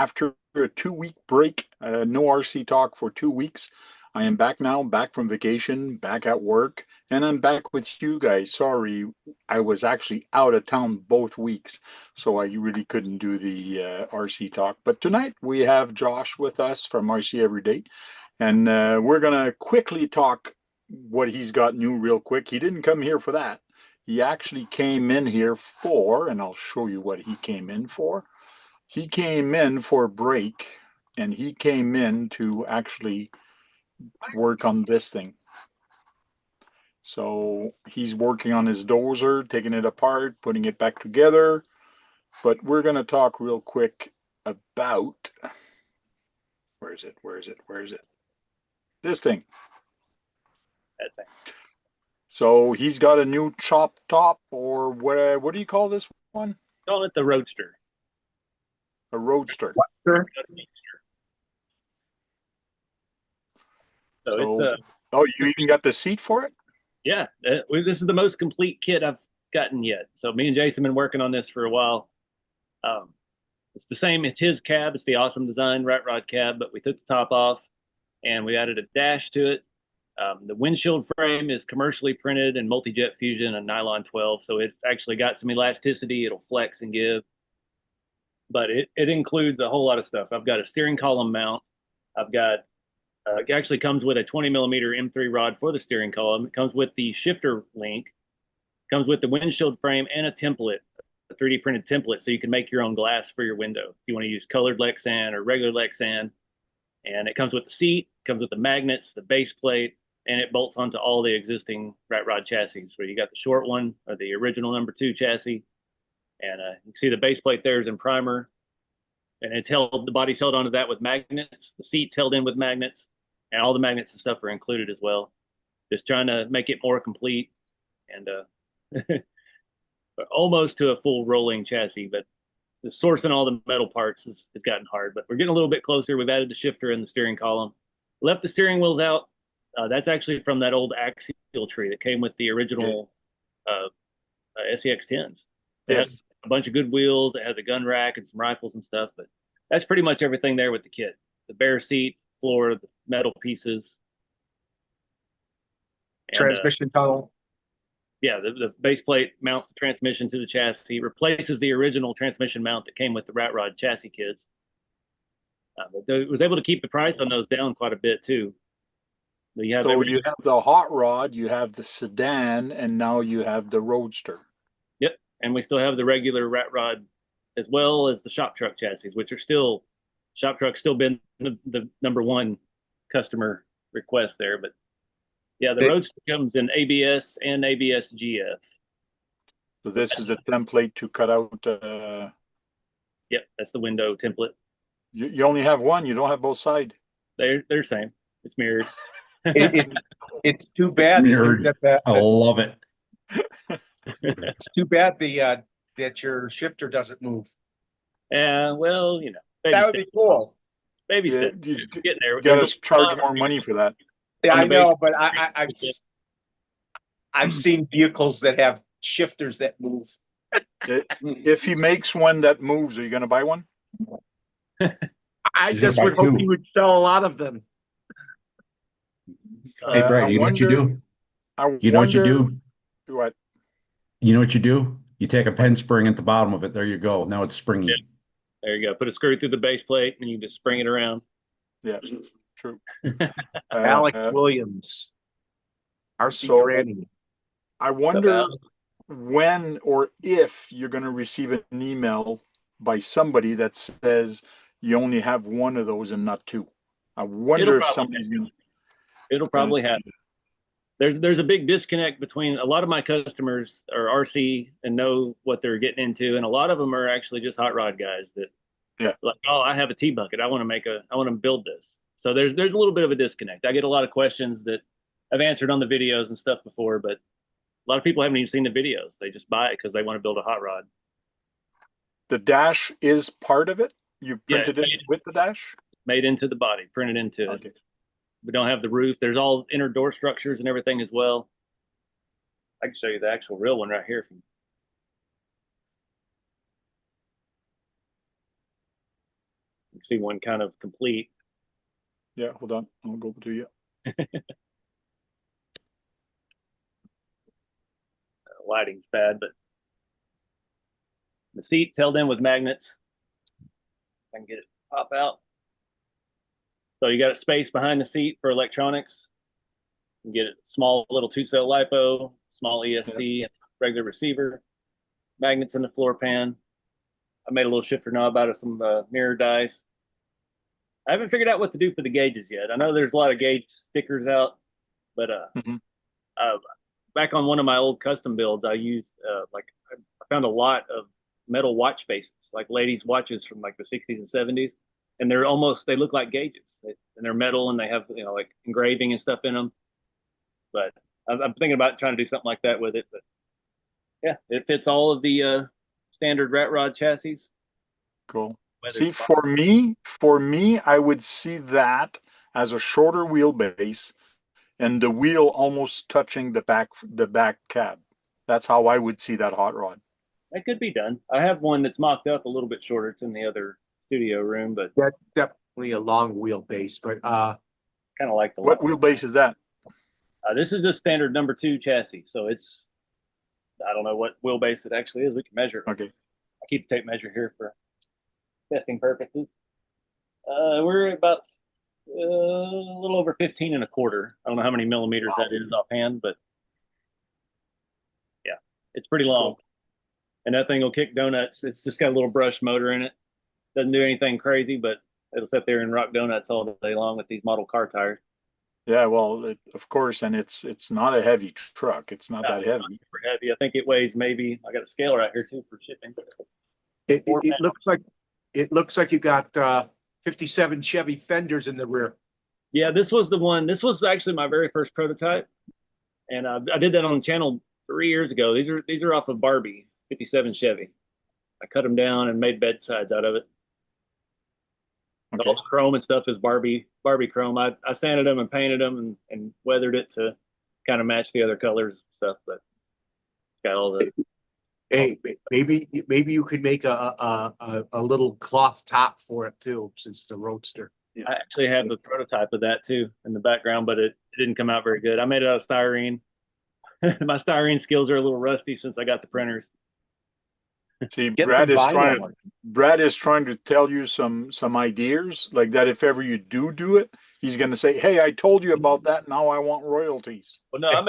After a 2 week break, no RC talk for 2 weeks. I am back now, back from vacation, back at work, and I'm back with you guys. Sorry, I was actually out of town both weeks, so I really couldn't do the RC talk. But tonight we have Josh with us from RC Every Day, and we're gonna quickly talk what he's got new real quick. He didn't come here for that. He actually came in here for, and I'll show you what he came in for. He came in for a break, and he came in to actually work on this thing. So he's working on his dozer, taking it apart, putting it back together. But we're going to talk real quick about, where is it? Where is it? Where is it? This thing. That thing. So he's got a new chop top, or what do you call this one? Call it the Roadster. A roadster. So So, it's oh, you even got the seat for it? yeah. This is the most complete kit I've gotten yet. So me and Jason have been working on this for a while. It's the same. It's his cab. It's the awesome design rat rod cab, but we took the top off and we added a dash to it. The windshield frame is commercially printed in multi-jet fusion and nylon 12, so it's actually got some elasticity. It'll flex and give, but it includes a whole lot of stuff. I've got a steering column mount. I've got it actually comes with a 20 millimeter M3 rod for the steering column. It comes with the shifter link, comes with the windshield frame and a template, a 3D printed template, so you can make your own glass for your window if you want to use colored Lexan or regular Lexan. And it comes with the seat, comes with the magnets, the base plate, and it bolts onto all the existing rat rod chassis. So you got the short one, or the original #2 chassis, and you can see the base plate there is in primer, and it's held. The body's held onto that with magnets. The seat's held in with magnets, and all the magnets and stuff are included as well. Just trying to make it more complete, and almost to a full rolling chassis. But the sourcing all the metal parts has gotten hard. But we're getting a little bit closer. We've added the shifter in the steering column. Left the steering wheels out. That's actually from that old axial tree that came with the original SEX 10s. It Yes. has a bunch of good wheels. It has a gun rack and some rifles and stuff. But that's pretty much everything there with the kit. The bare seat, floor, the metal pieces. And, transmission tunnel. yeah, the base plate mounts the transmission to the chassis, replaces the original transmission mount that came with the rat rod chassis kits. But it was able to keep the price on those down quite a bit too. You have So you have the hot rod, you have the sedan, and now you have the roadster. Yep, and we still have the regular rat rod as well as the shop truck chassis, which are still shop truck's still been the #1 customer request there. But yeah, the Roadster comes in ABS and ABS GF. So this is the template to cut out. Yep, that's the window template. You only have one. You don't have both sides. They're same. It's mirrored. It's too bad I love it. it's too bad that your shifter doesn't move. Yeah, well, That would be cool. Baby Yeah, step. you Getting there. got to charge more money for that. Yeah, On I the base- know, but I've seen vehicles that have shifters that move. If he makes one that moves, are you going to buy one? I He's just gonna would buy hope two. he would sell a lot of them. Hey, Brad, you know what you do? You know what you do? What? You know what you do? You take a pen spring at the bottom of it. There you go. Now it's springy. Yeah. There you go. Put a screw through the base plate and you just spring it around. Yeah, true. Alex Williams, RC so Granny. I wonder when or if you're going to receive an email by somebody that says you only have one of those and not two. I wonder if somebody's going to. It'll probably happen. There's a big disconnect between a lot of my customers are RC and know what they're getting into, and a lot of them are actually just hot rod guys that, like, oh, I have a T-bucket, I want to build this. So there's a little bit of a disconnect. I get a lot of questions that I've answered on the videos and stuff before, but a lot of people haven't even seen the videos. They just buy it because they want to build a hot rod. The dash is part of it. You printed it with the dash. Made into the body, printed into it. We don't have the roof. There's all inner door structures and everything as well. I can show you the actual real one right here. can see one kind of complete. Yeah, hold on. I'll go to you. Lighting's bad, but the seat's held in with magnets. I can get it to pop out. So you got a space behind the seat for electronics. You can get a small little 2-cell LiPo, small ESC, and regular receiver. Magnets in the floor pan. I made a little shifter knob out of some mirror dies. I haven't figured out what to do for the gauges yet. I know there's a lot of gauge stickers out, but back on one of my old custom builds, I used I found a lot of metal watch faces, like ladies' watches from like the 60s and 70s, and they look like gauges, and they're metal and they have like engraving and stuff in them. But I'm thinking about trying to do something like that with it. But yeah, it fits all of the standard rat rod chassis. Cool. See, for me, I would see that as a shorter wheelbase and the wheel almost touching the back cab. That's how I would see that hot rod. That could be done. I have one that's mocked up a little bit shorter. It's in the other studio room, but That's definitely a long wheelbase, but kind of like the What wheelbase is that? this is a standard number 2 chassis, so I don't know what wheelbase it actually is. We can measure it. Okay. I keep a tape measure here for testing purposes. We're about a little over 15 and a quarter. I don't know how many millimeters that is offhand, but yeah, it's pretty long. Cool. And that thing will kick donuts. It's just got a little brush motor in it. Doesn't do anything crazy, but it'll sit there and rock donuts all day long with these model car tires. Yeah, well, of course, and it's not a heavy truck. It's not that heavy. Super heavy. I think it weighs maybe. I got a scale right here too for shipping. It looks like you got 57 Chevy fenders in the rear. Yeah, this was the one. This was actually my very first prototype, and I did that on the channel 3 years ago. These are off of Barbie 57 Chevy. I cut them down and made bedsides out of it. Okay. All the chrome and stuff is Barbie chrome. I sanded them and painted them and weathered it to kind of match the other colors and stuff. But it's got all the. Hey, maybe you could make a little cloth top for it too, since it's a roadster. Yeah. I actually have the prototype of that too in the background, but it didn't come out very good. I made it out of styrene. My styrene skills are a little rusty since I got the printers. See, Brad is trying to tell you some ideas like that. If ever you do it, he's going to say, "Hey, I told you about that. Now I want royalties." Well, no, I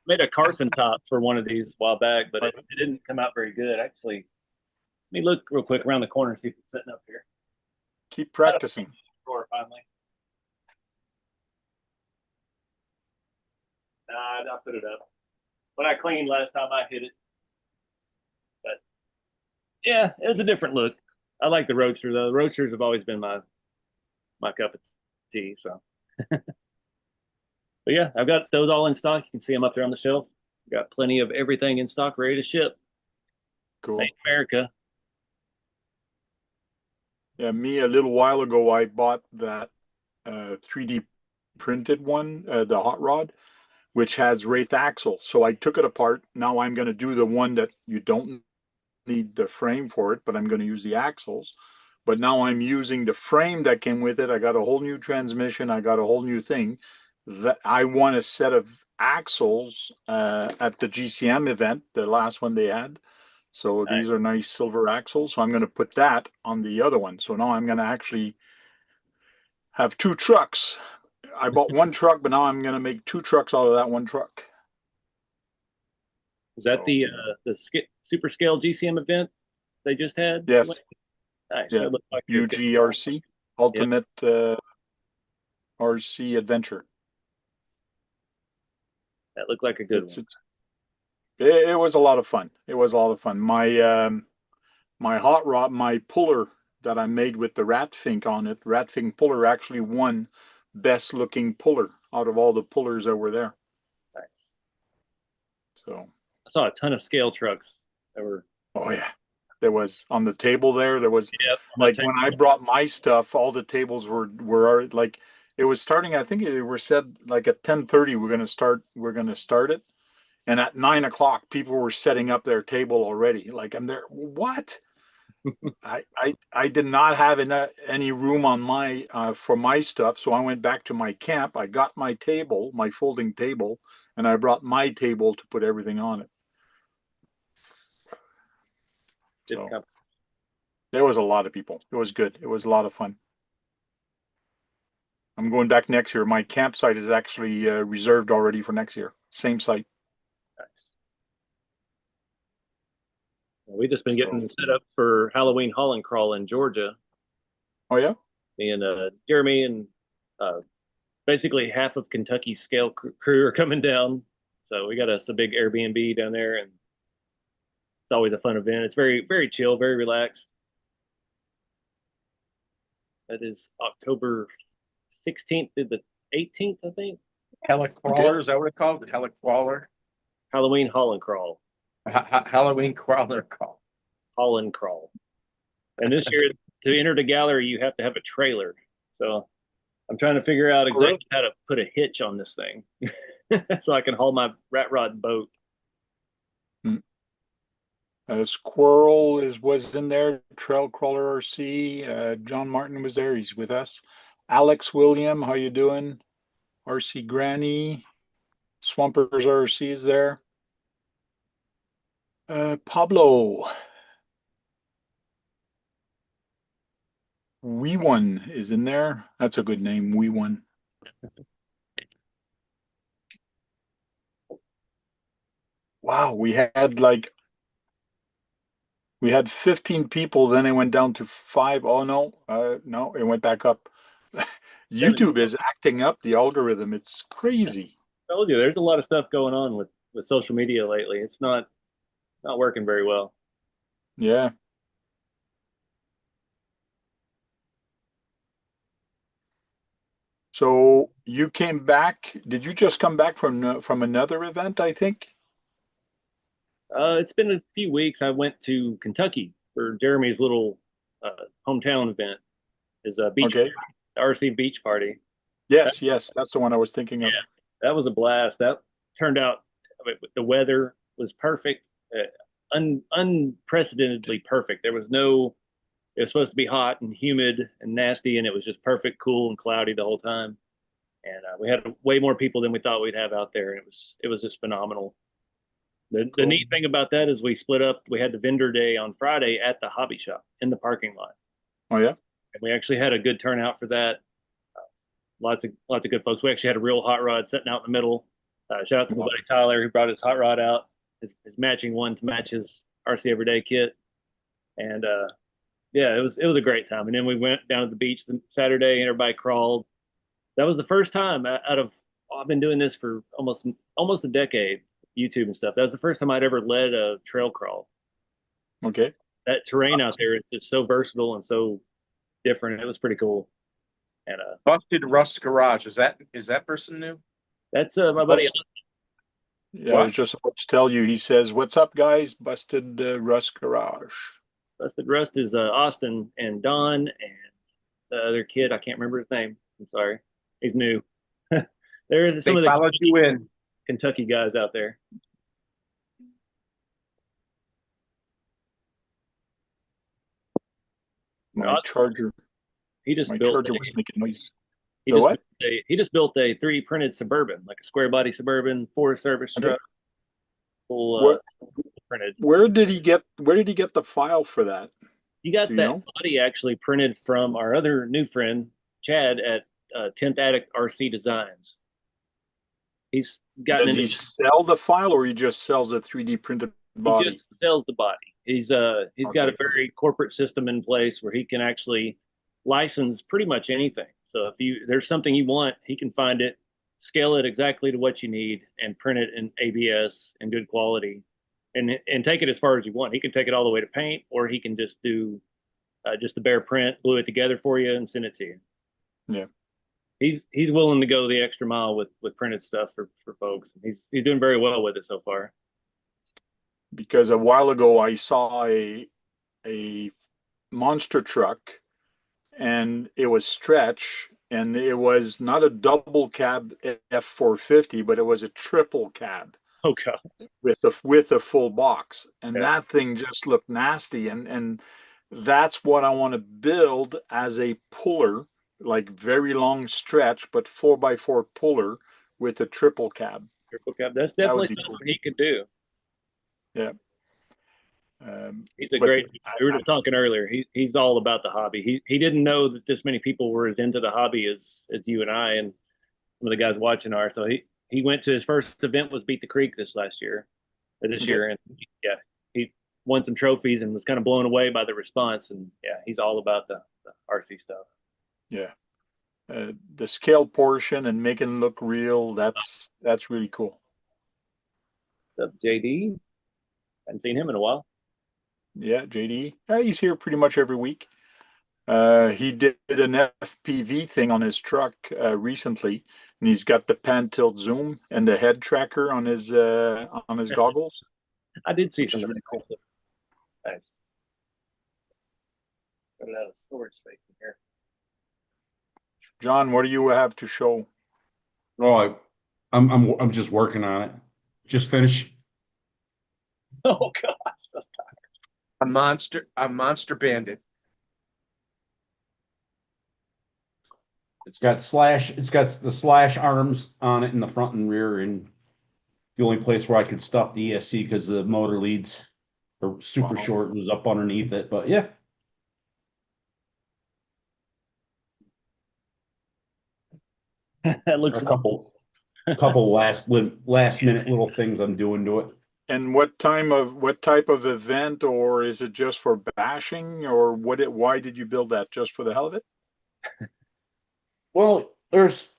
made a Carson top for one of these a while back, but it didn't come out very good. Actually, let me look real quick around the corner and see if it's sitting up here. Keep practicing. Finally. Nah, I put it up. When I cleaned last time, I hit it. But yeah, it was a different look. I like the Roadster though. The Roadsters have always been my cup of tea. So, but yeah, I've got those all in stock. You can see them up there on the shelf. Got plenty of everything in stock, ready to ship. Cool. Made in America. Yeah, me a little while ago, I bought that 3D printed one, the hot rod, which has Wraith axle. So I took it apart. Now I'm going to do the one that you don't need the frame for it, but I'm going to use the axles. But now I'm using the frame that came with it. I got a whole new transmission. I got a whole new thing. That I won a set of axles at the GCM event, the last one they had. So nice. These are nice silver axles. So I'm going to put that on the other one. So now I'm going to actually have 2 trucks. I bought 1 truck, but now I'm going to make 2 trucks out of that 1 truck. Is that the super scale GCM event they just had? Yes. Nice. Yeah. Like UGRC, Ultimate RC Adventure. That looked like a good one. It was a lot of fun. It was a lot of fun. My hot rod, my puller that I made with the Ratfink on it, Ratfink puller actually won best looking puller out of all the pullers that were there. Nice. So I saw a ton of scale trucks that were. Oh yeah, there was on the table there. There was like when I brought my stuff, all the tables were like it was starting. I think it were said like at 10:30 we're gonna start it, and at 9 o'clock people were setting up their table already. Like I'm there. What? I did not have any room on my for my stuff, so I went back to my camp. I got my table, my folding table, and I brought my table to put everything on it. So there was a lot of people. It was good. It was a lot of fun. I'm going back next year. My campsite is actually reserved already for next year. Same site. We've just been getting set up for Halloween haul and crawl in Georgia. Oh yeah? Me and Jeremy and basically half of Kentucky's scale crew are coming down. So we got us a big Airbnb down there, and it's always a fun event. It's very, very chill, very relaxed. That is October 16th to the 18th, I think. Helicrawler, is that what it's called? The Helicrawler? Halloween haul and crawl. Halloween crawler call. Haul and crawl. And this year, to enter the gallery, you have to have a trailer. So I'm trying to figure out exactly how to put a hitch on this thing so I can haul my rat rod boat. Squirrel was in there. Trail Crawler RC. John Martin was there. He's with us. Alex William, how you doing? RC Granny. Swampers RC is there. Pablo. We One is in there. That's a good name. We One. Wow, we had 15 people, then it went down to 5. Oh no, no, it went back up. YouTube is acting up the algorithm. It's crazy. I told you there's a lot of stuff going on with social media lately. It's not working very well. Yeah. So you came back. Did you just come back from another event, I think? It's been a few weeks. I went to Kentucky for Jeremy's little hometown event. Is a beach party, RC beach party. Yes, that's the one I was thinking of. That was a blast. That turned out, the weather was perfect, unprecedentedly perfect. It was supposed to be hot and humid and nasty, and it was just perfect, cool and cloudy the whole time. And we had way more people than we thought we'd have out there, and it was just phenomenal. The neat thing about that is we split up. We had the vendor day on Friday at the hobby shop in the parking lot. Oh yeah, and we actually had a good turnout for that. Lots of good folks. We actually had a real hot rod sitting out in the middle. Shout out to my buddy Tyler, who brought his hot rod out, his matching one to match his RC Everyday kit. And yeah, it was a great time. And then we went down to the beach Saturday, and everybody crawled. That was the first time I've been doing this for almost a decade, YouTube and stuff. That was the first time I'd ever led a trail crawl. Okay. That terrain out there is just so versatile and so different. It was pretty cool. And Busted Rust Garage. Is that person new? That's my buddy. Yeah, what? I was just about to tell you. He says, "What's up, guys? Busted Rust Garage." Busted Rust is Austin and Don and the other kid. I can't remember his name. I'm sorry. He's new. There's some of the followed you in. Kentucky guys out there. My charger. He just my built charger was making noise. He just built a 3D printed Suburban, like a square body Suburban, Forest Service truck. Full printed. Where did he get the file for that? He got that body actually printed from our other new friend Chad at 10th Attic RC Designs. He's gotten. Does he sell the file, or he just sells a 3D printed body? He just sells the body. He's got a very corporate system in place where he can actually license pretty much anything. So if there's something you want, he can find it, scale it exactly to what you need, and print it in ABS in good quality, and take it as far as you want. He can take it all the way to paint, or he can just do just the bare print, glue it together for you, and send it to you. Yeah, he's willing to go the extra mile with printed stuff for folks. He's doing very well with it so far. Because a while ago I saw a monster truck, and it was stretch, and it was not a double cab F450, but it was a triple cab. Oh God. With a full box, and that thing just looked nasty. And that's what I want to build as a puller, like very long stretch, but 4x4 puller with a triple cab. Triple cab. That's That would definitely be cool. something he could do. Yeah. He's a But great. We were just talking earlier. He's all about the hobby. He didn't know that this many people were as into the hobby as you and I and some of the guys watching are. So he went to his first event was Beat the Creek this okay. year, and yeah, he won some trophies and was kind of blown away by the response. And yeah, he's all about the RC stuff. Yeah. The scale portion and making it look real, that's really cool. What's up, JD? Haven't seen him in a while. Yeah, JD. He's here pretty much every week. He did an FPV thing on his truck recently, and he's got the pan tilt zoom and the head tracker on his goggles, I did see which some is of really that. cool. Nice. Got out of storage space in here. John, what do you have to show? Oh, I'm just working on it. Just finished. Oh gosh. A monster bandit. It's got the slash arms on it in the front and rear, and the only place where I could stuff the ESC because the motor leads are super Wow. short was up underneath it. But yeah, That looks a couple last minute little things I'm doing to it. And what type of event, or is it just for bashing, or why did you build that? Just for the hell of it? Well, there's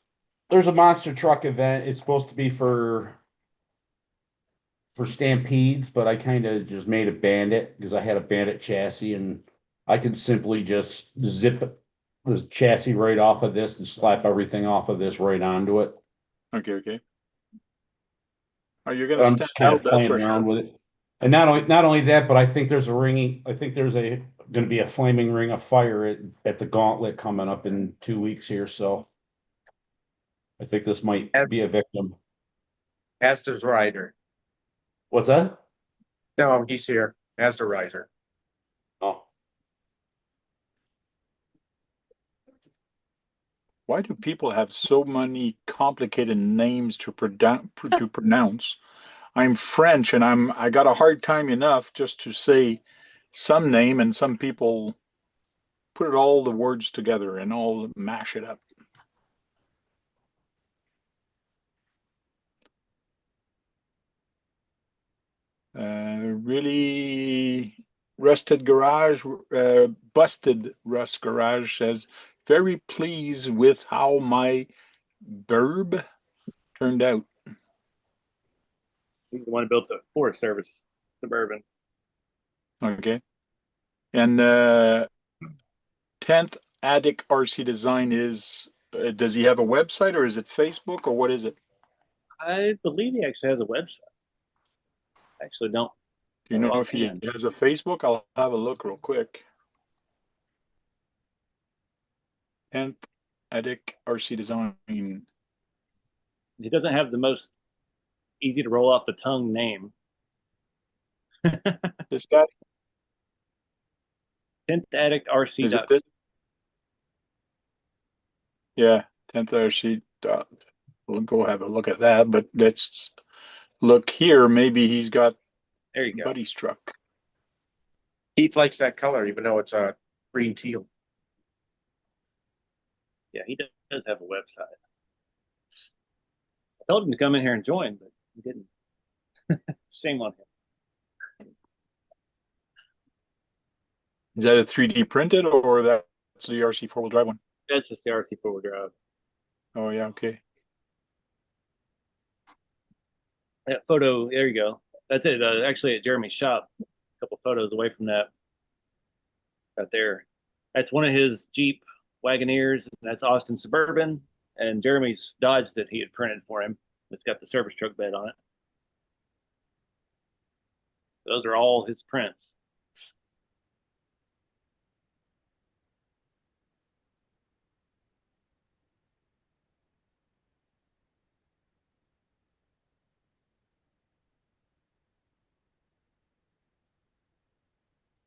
a monster truck event. It's supposed to be for stampedes, but I kind of just made a bandit because I had a bandit chassis and I could simply just zip the chassis right off of this and slap everything off of this right onto it. Okay, okay. Oh, you're gonna But I'm stand just kind out, of that's playing for sure. around with it. And not only that, but I think there's going to be a flaming ring of fire at the gauntlet coming up in 2 weeks here. So I think this might be a victim. As does Ryder. What's that? No, he's here. As the Ryder. Oh, Why do people have so many complicated names to pronounce? I'm French, and I got a hard time enough just to say some name, and some people put all the words together and all mash it up. Really rusted garage, busted rust garage says, very pleased with how my burb turned out. He's the one who built the Forest Service Suburban. Okay. And 10th Attic RC Design is, does he have a website, or is it Facebook, or what is it? I believe he actually has a website. I actually don't. Do you know if he offhand. has a Facebook? I'll have a look real quick. 10th Attic RC Design. He doesn't have the most easy to roll off the tongue name. This guy? 10th Addict RC. Is it this? Yeah, 10th RC. We'll go have a look at that, but let's look here. Maybe he's got There you go. Buddy's truck. Keith likes that color, even though it's a green teal. Yeah, he does have a website. I told him to come in here and join, but he didn't. Shame on him. Is that a 3D printed, or that's the RC four-wheel drive one? That's just the RC four-wheel drive. Oh yeah, okay. That photo, there you go. That's it. Actually, at Jeremy's shop, a couple photos away from that, right there. That's one of his Jeep Wagoneers. That's Austin Suburban, and Jeremy's Dodge that he had printed for him. It's got the service truck bed on it. Those are all his prints.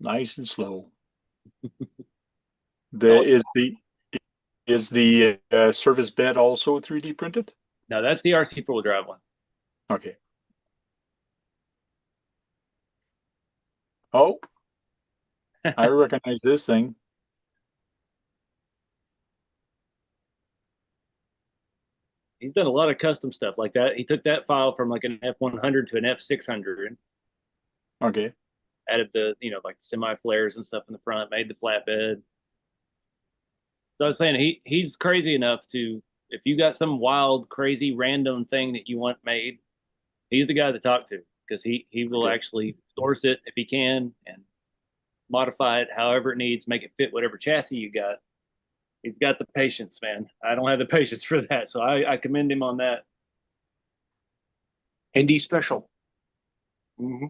Nice and slow. The is the service bed also 3D printed? No, that's the RC four-wheel drive one. Okay. Oh, I recognize this thing. He's done a lot of custom stuff like that. He took that file from like an F100 to an F600, Okay. added the, like the semi flares and stuff in the front, made the flatbed. So I was saying he's crazy enough to, if you got some wild, crazy, random thing that you want made, he's the guy to talk to, because he will Okay. actually source it if he can and modify it however it needs, make it fit whatever chassis you got. He's got the patience, man. I don't have the patience for that, so I commend him on that. Indy special. Mm-hmm.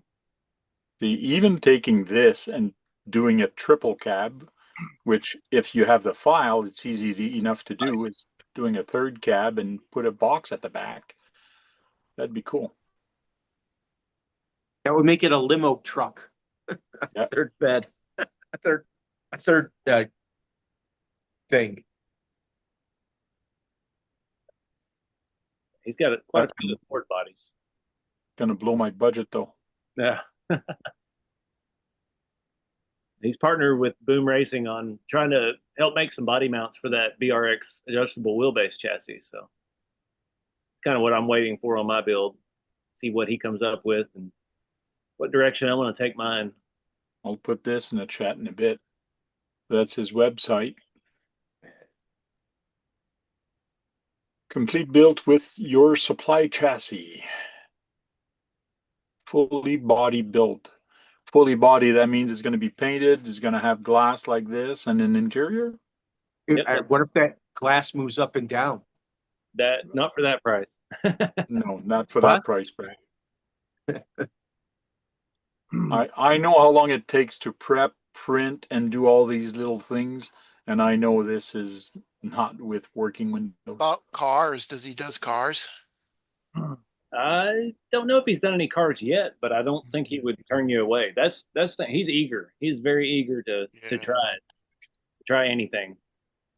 Even taking this and doing a triple cab, which if you have the file, it's easy enough to do, is doing a third cab and put a box at the back. That'd be cool. That would make it a limo truck. Yeah. Third bed. A third thing. He's got quite a few Ford bodies. Gonna blow my budget though. Yeah. He's partnered with Boom Racing on trying to help make some body mounts for that BRX adjustable wheelbase chassis. So kind of what I'm waiting for on my build. See what he comes up with and what direction I want to take mine. I'll put this in the chat in a bit. That's his website. Complete built with your supply chassis. Fully body built. Fully body, that means it's going to be painted, it's going to have glass like this and an interior? Yep. What if that glass moves up and down? That not for that price. No, not for What? that price, Brad. I know how long it takes to prep, print, and do all these little things, and I know this is not with working windows. About cars, does cars? I don't know if he's done any cars yet, but I don't think he would turn you away. That's the thing. He's eager. He's very eager to Yeah. try anything.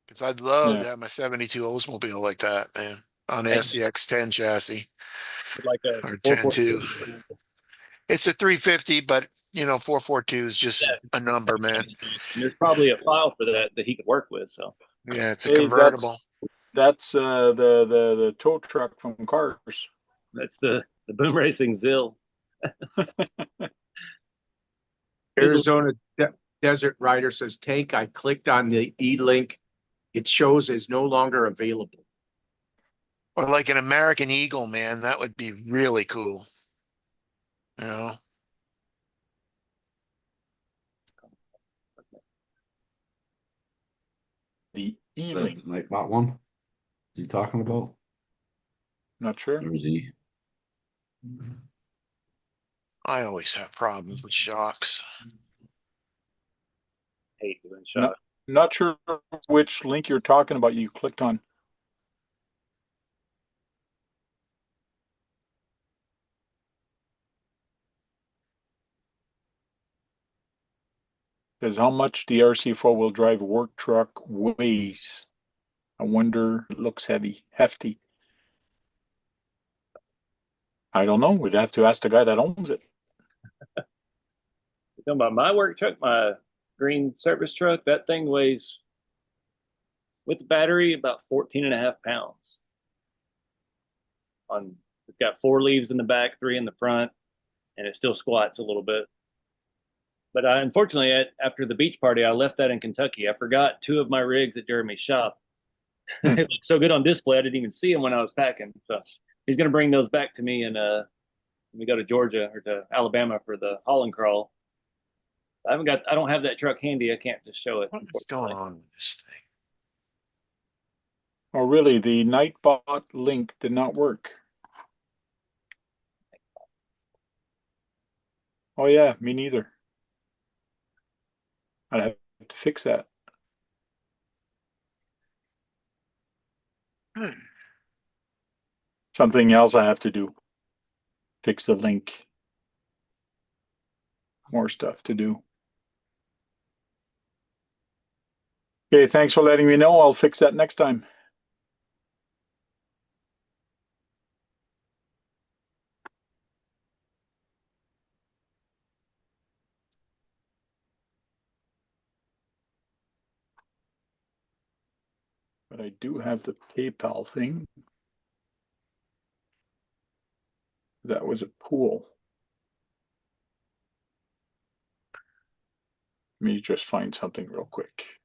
Cause I'd love Yeah. to have my 72 Oldsmobile like that, man, on the Hey. SCX 10 chassis Like a or 442. 10-2. It's a 350, but 442 is just a number, man. And there's probably a file for that he could work with. So Yeah, it's a Hey, convertible. that's the tow truck from Cars. that's the Boom Racing Zill. Arizona Desert Rider says, Tank, I clicked on the e-link. It shows is no longer available. Or like an American Eagle, man, that would be really cool. You know, The E-Link. Like that one? Is he talking about? Not sure. Or is he? I always have problems with shocks. Hate doing No. shot. Not sure which link you're talking about you clicked on. Says how much the RC four-wheel drive work truck weighs. I wonder, it looks hefty. I don't know. We'd have to ask the guy that owns it. You're talking about my work truck, my green service truck. That thing weighs, with the battery, about 14 and a half pounds. It's got 4 leaves in the back, 3 in the front, and it still squats a little bit. But unfortunately, after the beach party, I left that in Kentucky. I forgot 2 of my rigs at Jeremy's shop. It looked so good on display, I didn't even see them when I was packing. So he's going to bring those back to me, and when we go to Georgia or to Alabama for the haul and crawl. I don't have that truck handy. I can't just show it. What is going on with this thing? Oh, really? The Nightbot link did not work. Oh, yeah, me neither. I'd have to fix that. Something else I have to do. Fix the link. More stuff to do. Okay, thanks for letting me know. I'll fix that next time. But I do have the PayPal thing. That was a pool. Let me just find something real quick.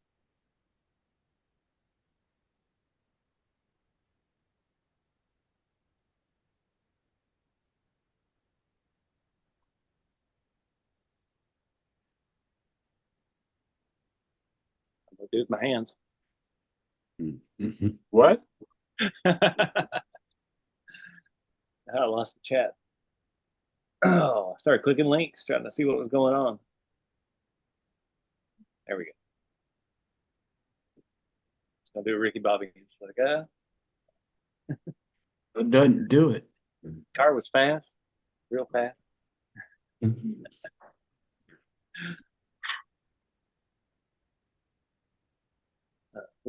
I'll do it with my hands. What? I lost the chat. Oh, I started clicking links, trying to see what was going on. There we go. I'll do a Ricky Bobby. It's like, It doesn't do it. car was fast, real fast.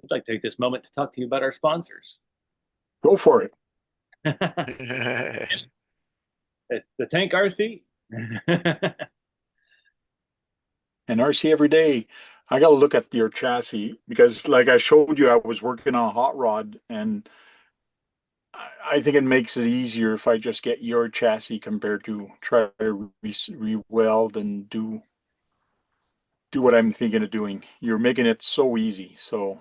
I'd like to take this moment to talk to you about our sponsors. Go for it. The Tank RC. And RC every day. I got to look at your chassis because, like I showed you, I was working on a hot rod, and I think it makes it easier if I just get your chassis compared to try to re-weld and do what I'm thinking of doing. You're making it so easy. So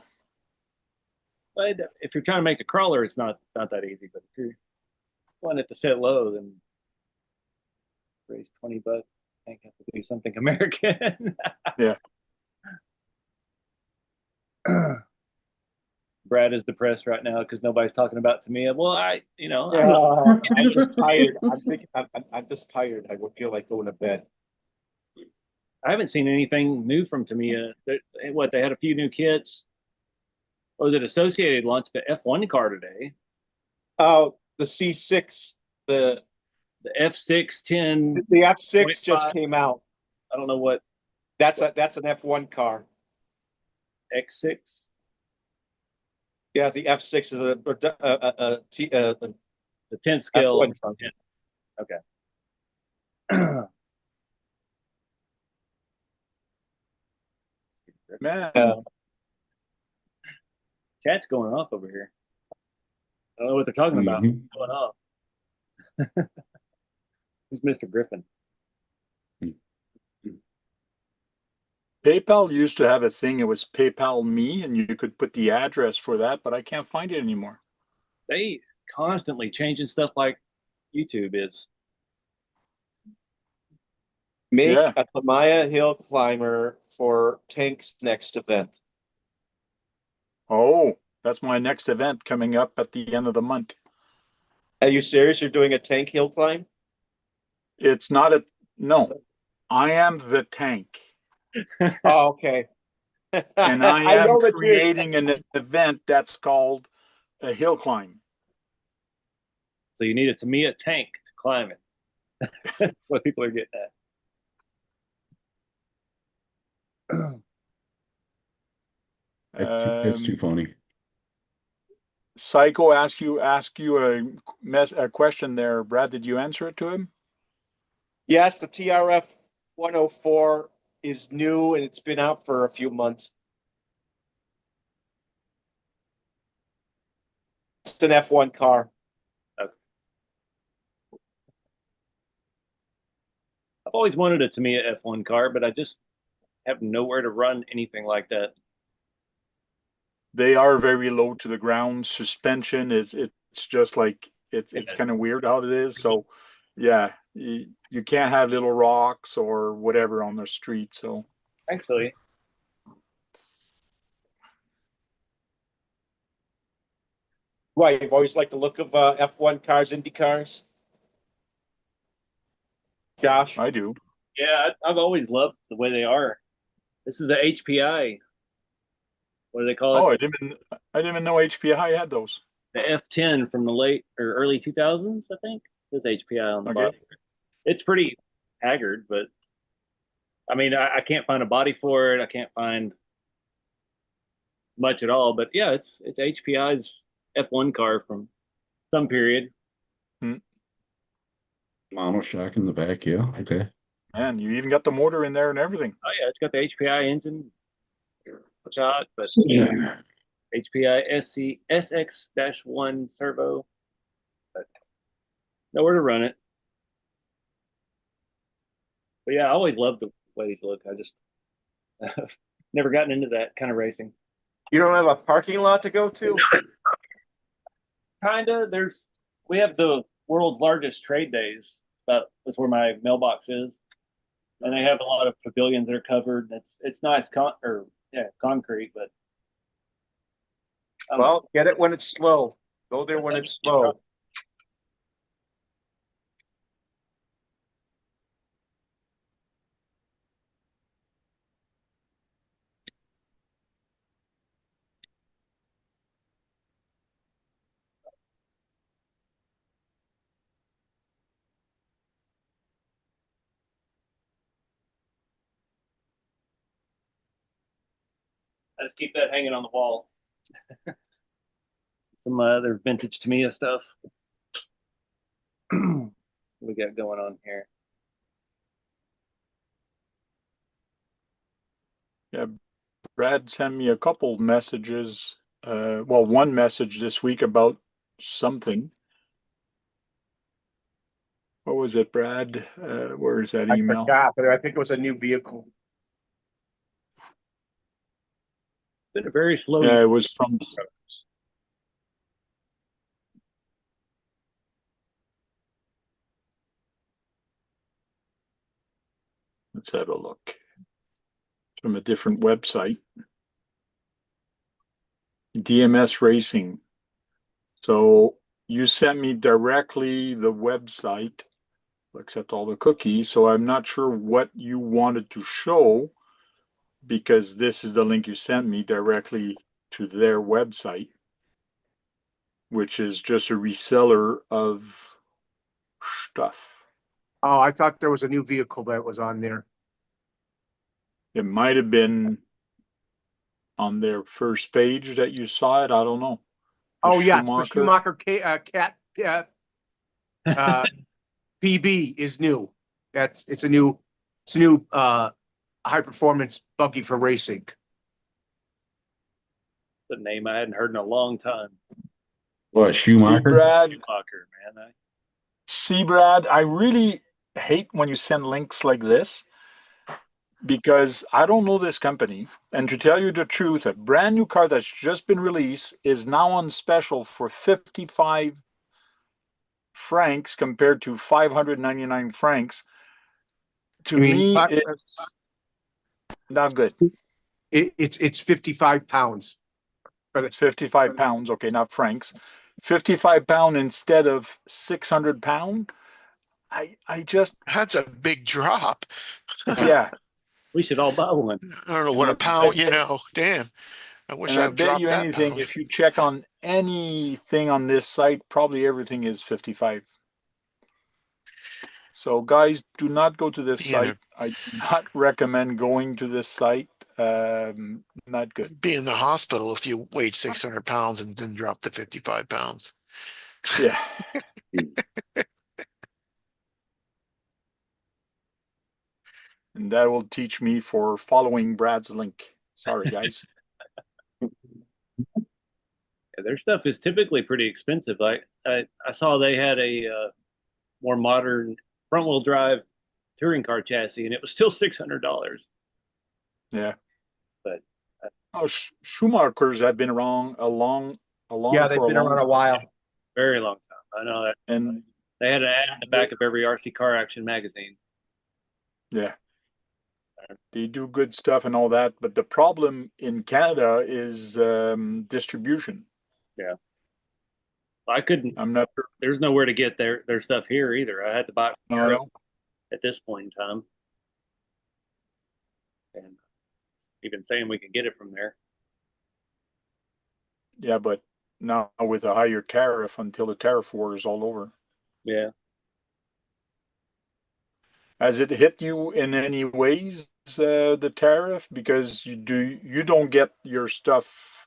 But if you're trying to make a crawler, it's not that easy. But if you want it to sit low, then raise $20. I think I have to do something American. yeah. Brad is depressed right now because nobody's talking about Tamiya. Well, I'm just tired. I'm just tired. I would feel like going to bed. I haven't seen anything new from Tamiya. They had a few new kits. Was it Associated launched the F1 car today? Oh, the C6, the F6 10. the F6 just 0.5. came out. I don't know what That's an F1 car. X6. Yeah, the F6 is The 10th scale. F1 car. Okay. Man, Chat's going off over here. I don't know what they're talking about. Mhm. Going off. Who's Mr. Griffin? PayPal used to have a thing. It was PayPal Me, and you could put the address for that, but I can't find it anymore. They constantly changing stuff like YouTube is. Make Yeah. a Tamiya hill climber for Tank's next event. Oh, that's my next event coming up at the end of the month. Are you serious? You're doing a Tank hill climb? It's not a no. I am the tank, Oh, okay. and I I am know that you're. creating an event that's called a hill climb. So you need a Tamiya tank to climb it. That's what people are getting at. That's too funny. Psycho asked you a question there, Brad. Did you answer it to him? Yes, the TRF 104 is new and it's been out for a few months. It's an F1 car. I've always wanted a Tamiya F1 car, but I just have nowhere to run anything like that. They are very low to the ground. Suspension it's just like it's kind of weird how it is. So yeah, you can't have little rocks or whatever on the street. So Actually, Why, you've always liked the look of F1 cars, Indy cars? Josh? I do. yeah, I've always loved the way they are. This is a HPI. What do they call it? Oh, I didn't even know HPI had those. The F10 from the late or early 2000s, I think. There's HPI on the Okay. body. It's pretty haggard, but I mean, I can't find a body for it. I can't find much at all. But yeah, it's HPI's F1 car from some period. Monoshock in the back, yeah. Okay. And you even got the motor in there and everything. Oh yeah, it's got the HPI engine shot, but Yeah. HPI SX-1 servo. But nowhere to run it. But yeah, I always loved the way these look. I just never gotten into that kind of racing. You don't have a parking lot to go to? Kinda. We have the world's largest trade days. That's where my mailbox is, and they have a lot of pavilions that are covered. It's nice concrete, but Well, get it when it's slow. Go there when it's slow. I just keep that hanging on the wall. Some other vintage Tamiya stuff we got going on here. Yeah, Brad sent me a couple messages. Well, one message this week about something. What was it, Brad? Where's that I email? forgot, but I think it was a new vehicle. Been a very slow Yeah, year. it was from. Let's have a look. From a different website. DMS Racing. So you sent me directly the website, accept all the cookies. So I'm not sure what you wanted to show because this is the link you sent me directly to their website, which is just a reseller of stuff. Oh, I thought there was a new vehicle that was on there. It might have been on their first page that you saw it. I don't know. Oh, yes, the Schumacher. Cat PB is new. It's a new high performance buggy for racing. The name I hadn't heard in a long time. What, Schumacher? Brad, Schumacher, man. see, Brad, I really hate when you send links like this because I don't know this company. And to tell you the truth, a brand new car that's just been released is now on special for 55 francs compared to 599 francs. To me, it's not good. It's 55 pounds. But It's 55 pounds. Okay, not francs. 55 pound instead of 600 pound. I just, That's a big drop. yeah. We should all buy one. I don't know And what I, a pound, damn. I wish and I I'd bet dropped you that anything, pound. if you check on anything on this site, probably everything is 55. So guys, do not go to this Being site. a, I do not recommend going to this site. Not good. be in the hospital if you weighed 600 pounds and then dropped to 55 pounds. Yeah. And that will teach me for following Brad's link. Sorry, guys. Yeah, their stuff is typically pretty expensive. I saw they had a more modern front wheel drive touring car chassis, and it was still $600. Yeah. But Oh, Schumachers have been around yeah, they've for a been long around a while. very long time. I know that. and They had an ad in the back of every RC Car Action magazine. yeah, they do good stuff and all that. But the problem in Canada is distribution. Yeah. I couldn't. I'm not sure. There's nowhere to get their stuff here either. I had to buy it from Europe No. at this point in time, and even saying we can get it from there. Yeah, but now with a higher tariff until the tariff war is all over. Yeah. Has it hit you in any ways, the tariff? Because you don't get your stuff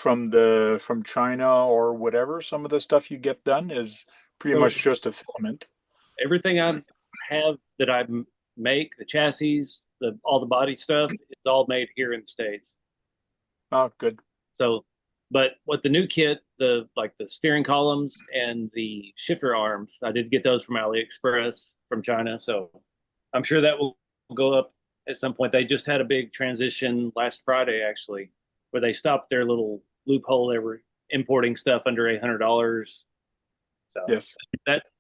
from China or whatever, some of the stuff you get done is pretty So much just a filament. everything I have that I make, the chassis, all the body stuff, it's all made here in the States. Oh, good. So, but what the new kit, the steering columns and the shifter arms, I did get those from AliExpress from China. So I'm sure that will go up at some point. They just had a big transition last Friday, actually, where they stopped their little loophole. They were importing stuff under $800. So Yes.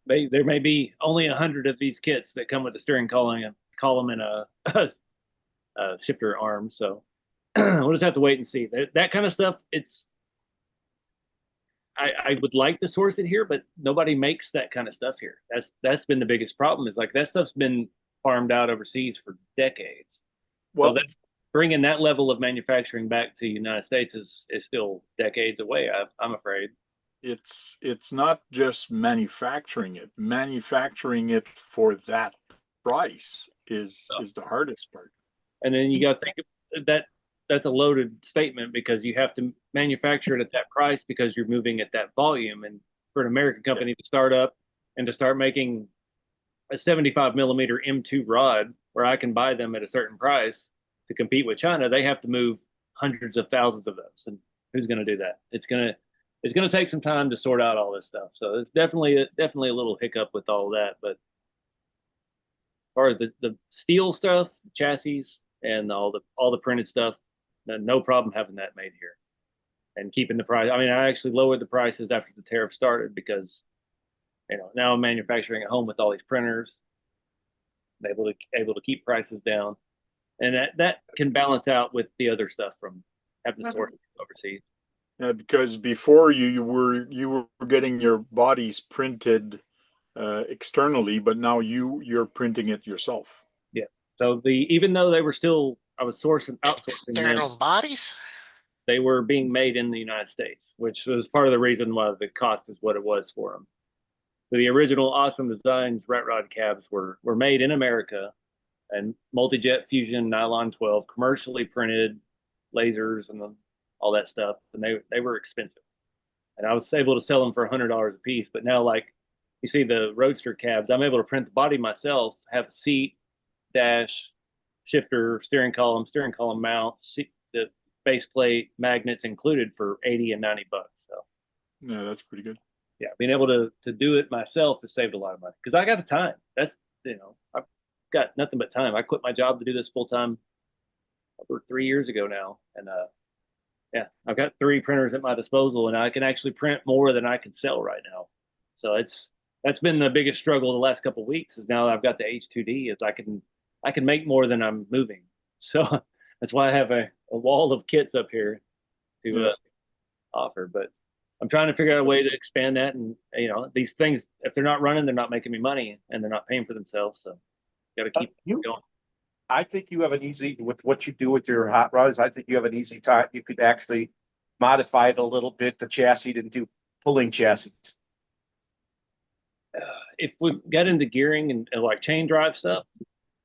there may be only 100 of these kits that come with a steering column and a shifter arm. So we'll just have to wait and see. That kind of stuff, I would like to source it here, but nobody makes that kind of stuff here. That's been the biggest problem, is like that stuff's been farmed out overseas for decades. Well, So bringing that level of manufacturing back to the United States is still decades away, I'm afraid. it's not just manufacturing it. Manufacturing it for that price is the hardest part. And then you got to think that that's a loaded statement, because you have to manufacture it at that price because you're moving at that volume. And for an American company to start up and to start making a 75 millimeter M2 rod where I can buy them at a certain price to compete with China, they have to move hundreds of thousands of those. And who's going to do that? It's going to take some time to sort out all this stuff. So it's definitely a little hiccup with all of that. But as far as the steel stuff, the chassis, and all the printed stuff, no problem having that made here and keeping the price. I mean, I actually lowered the prices after the tariff started because, now I'm manufacturing at home with all these printers, able to keep prices down, and that can balance out with the other stuff from having to source overseas. Because before you were getting your bodies printed externally, but now you're printing it yourself. Yeah. So even though they were still, I was outsourcing External them, bodies? they were being made in the United States, which was part of the reason why the cost is what it was for them. So the original Awesome Designs rat rod cabs were made in America, and multi-jet fusion nylon 12, commercially printed, lasers and all that stuff, and they were expensive. And I was able to sell them for $100 a piece. But now, like you see the Roadster cabs, I'm able to print the body myself, have a seat, dash, shifter, steering column mount, the base plate, magnets included for 80 and $90. So Yeah, that's pretty good. yeah, being able to do it myself has saved a lot of money because I got the time. That's I've got nothing but time. I quit my job to do this full time over 3 years ago now, and yeah, I've got 3 printers at my disposal, and I can actually print more than I can sell right now. So that's been the biggest struggle the last couple of weeks. Is now that I've got the H2D, is I can make more than I'm moving. So that's why I have a wall of kits up here to offer. But I'm trying to figure out a way to expand that. And these things, if they're not running, they're not making me money, and they're not paying for themselves. So got to keep going. I think you have an easy, with what you do with your hot rods, I think you have an easy time. You could actually modify it a little bit, the chassis, to do pulling chassis. If we got into gearing and like chain drive stuff,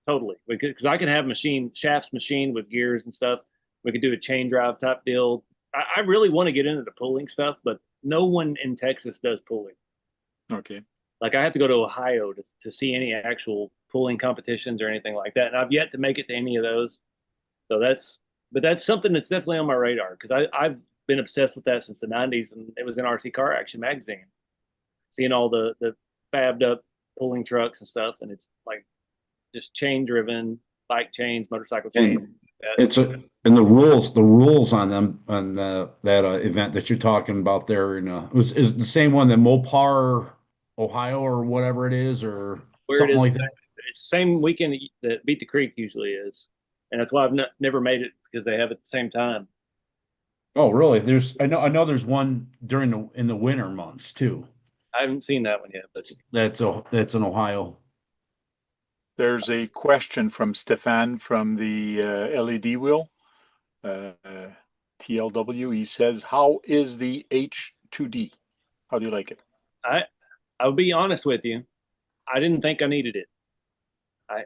totally. We could, because I can have shafts machined with gears and stuff. We could do a chain drive type deal. I really want to get into the pulling stuff, but no one in Texas does pulling. Okay. Like I have to go to Ohio to see any actual pulling competitions or anything like that. And I've yet to make it to any of those. So that's something that's definitely on my radar, because I've been obsessed with that since the 90s, and it was in RC Car Action magazine, seeing all the fabbed up pulling trucks and stuff. And it's like just chain driven bike chains, motorcycle chains. And the rules on them on that event that you're talking about there, is the same one that Mopar, Ohio, or whatever it is, or Where something it is, like that. it's the same weekend that Beat the Creek usually is, and that's why I've never made it, because they have it at the same time. Oh, really? I know there's one in the winter months too. I haven't seen that one yet, but That's in Ohio. There's a question from Stefan from the LED wheel, TLW. He says, "How is the H2D? How do you like it?" I'll be honest with you, I didn't think I needed it. I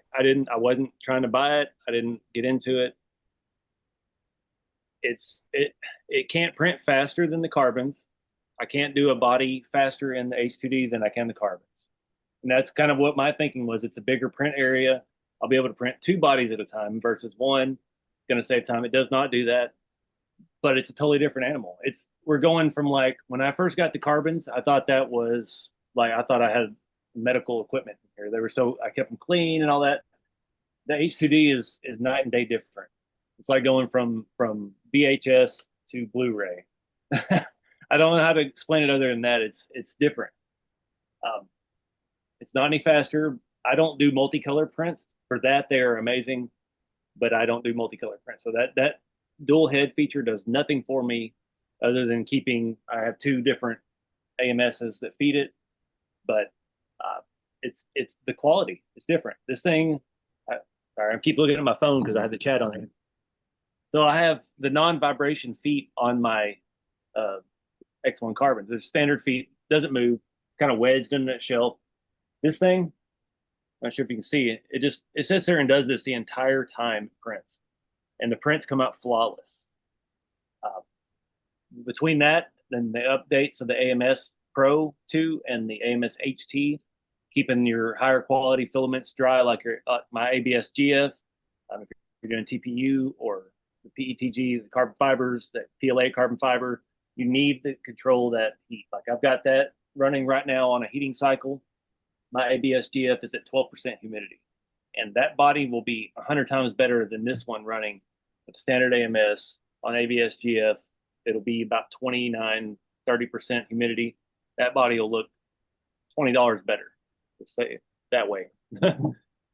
wasn't trying to buy it. I didn't get into it. it can't print faster than the carbons. I can't do a body faster in the H2D than I can the carbons. And that's kind of what my thinking was. It's a bigger print area. I'll be able to print 2 bodies at a time versus 1. It's going to save time. It does not do that, but it's a totally different animal. We're going from, like, when I first got the carbons, I thought that was like, I thought I had medical equipment here. They were I kept them clean and all that. The H2D is night and day different. It's like going from VHS to Blu-ray. I don't know how to explain it other than that. It's different. It's not any faster. I don't do multicolor prints. For that, they are amazing, but I don't do multicolor prints. So that dual head feature does nothing for me other than I have 2 different AMSs that feed it, but it's the quality. It's different. This thing, sorry, I keep looking at my phone because I have the chat on it. So I have the non-vibration feet on my X1 carbon. There's standard feet, doesn't move, kind of wedged in that shelf. This thing, I'm not sure if you can see it. It sits there and does this the entire time it prints, and the prints come out flawless. Between that, then the updates of the AMS Pro 2 and the AMS HT, keeping your higher quality filaments dry, like my ABS GF. If you're doing TPU or the PETG, the carbon fibers, that PLA carbon fiber, you need to control that heat. Like, I've got that running right now on a heating cycle. My ABS GF is at 12% humidity, and that body will be 100 times better than this one running with standard AMS on ABS GF. It'll be about 29, 30% humidity. That body will look $20 better, let's say it that way.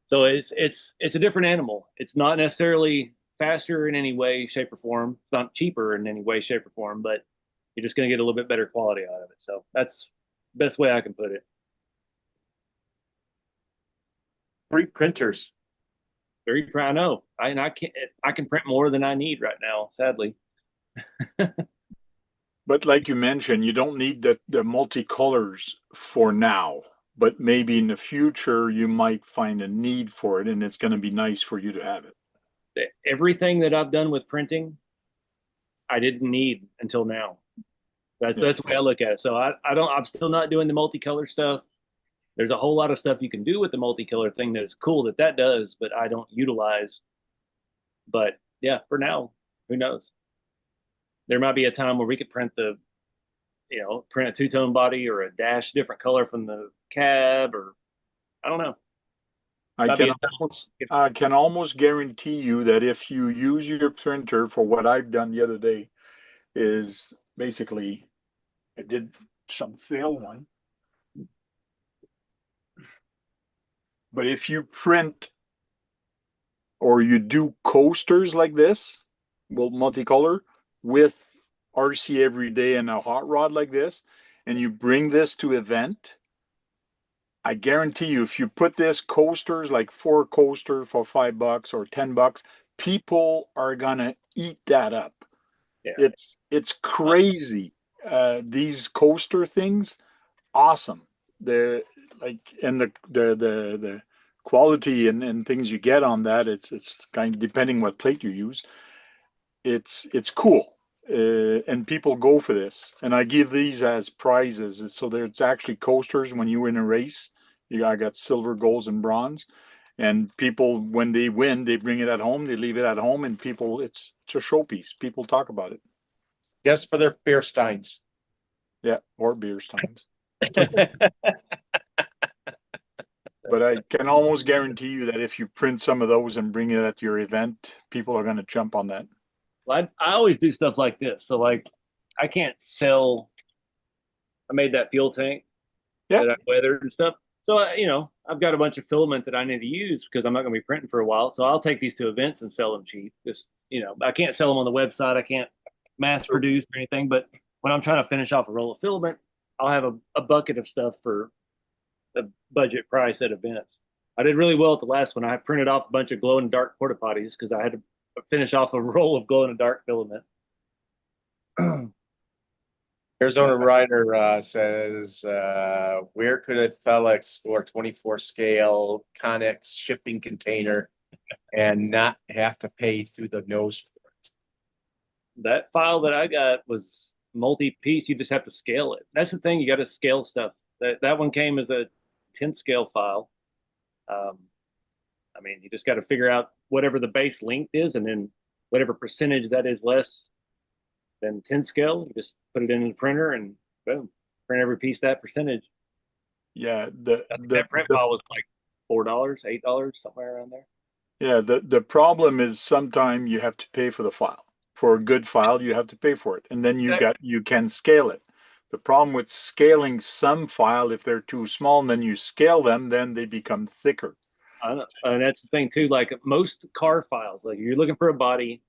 So it's a different animal. It's not necessarily faster in any way, shape, or form. It's not cheaper in any way, shape, or form, but you're just going to get a little bit better quality out of it. So that's the best way I can put it. 3 printers. Very proud. I know. I can print more than I need right now, sadly. But like you mentioned, you don't need the multicolors for now, but maybe in the future you might find a need for it, and it's going to be nice for you to have it. Everything that I've done with printing, I didn't need until now. That's the way I look at it. So I'm still not doing the multicolor stuff. There's a whole lot of stuff you can do with the multicolor thing that is cool that does, but I don't utilize. But yeah, for now, who knows? There might be a time where we could print print a 2-tone body or a dash different color from the cab, or I don't know. I can almost guarantee you that if you use your printer for what I've done the other day, is basically I did some fail one. But if you print or you do coasters like this, well, multicolor with RC every day and a hot rod like this, and you bring this to event, I guarantee you, if you put this coasters, like 4 coasters for $5 or $10, people are gonna eat that up. Yeah. It's crazy. These coaster things, awesome. They're like, and the quality and things you get on that, it's kind of depending what plate you use. It's cool. And people go for this, and I give these as prizes. So there's actually coasters when you win a race. I got silver, golds, and bronze, and people, when they win, they bring it at home. They leave it at home, and people, it's a showpiece. People talk about it. Just for their beer steins. Yeah, or beer steins. But I can almost guarantee you that if you print some of those and bring it at your event, people are going to jump on that. Well, I always do stuff like this. So, like, I can't sell. I made that fuel tank that I weathered and stuff. So, I've got a bunch of filament that I need to use because I'm not going to be printing for a while. So I'll take these to events and sell them cheap. Just, I can't sell them on the website. I can't mass produce or anything. But when I'm trying to finish off a roll of filament, I'll have a bucket of stuff for the budget price at events. I did really well at the last one. I printed off a bunch of glow in the dark porta potties because I had to finish off a roll of glow in the dark filament. Arizona Rider says, where could a fella store 24 scale Connex shipping container and not have to pay through the nose for it? that file that I got was multi-piece. You just have to scale it. That's the thing. You got to scale stuff. That one came as a 10 scale file. I mean, you just got to figure out whatever the base length is, and then whatever percentage that is less than 10 scale, you just put it in the printer and boom, print every piece that percentage. Yeah, I think that print file was like $4, $8, somewhere around there. yeah, the problem is sometimes you have to pay for the file. For a good file, you have to pay for it, and then you can scale it. The problem with scaling some file, if they're too small, and then you scale them, then they become thicker. I know. And that's the thing too. Like most car files, like you're looking for a body,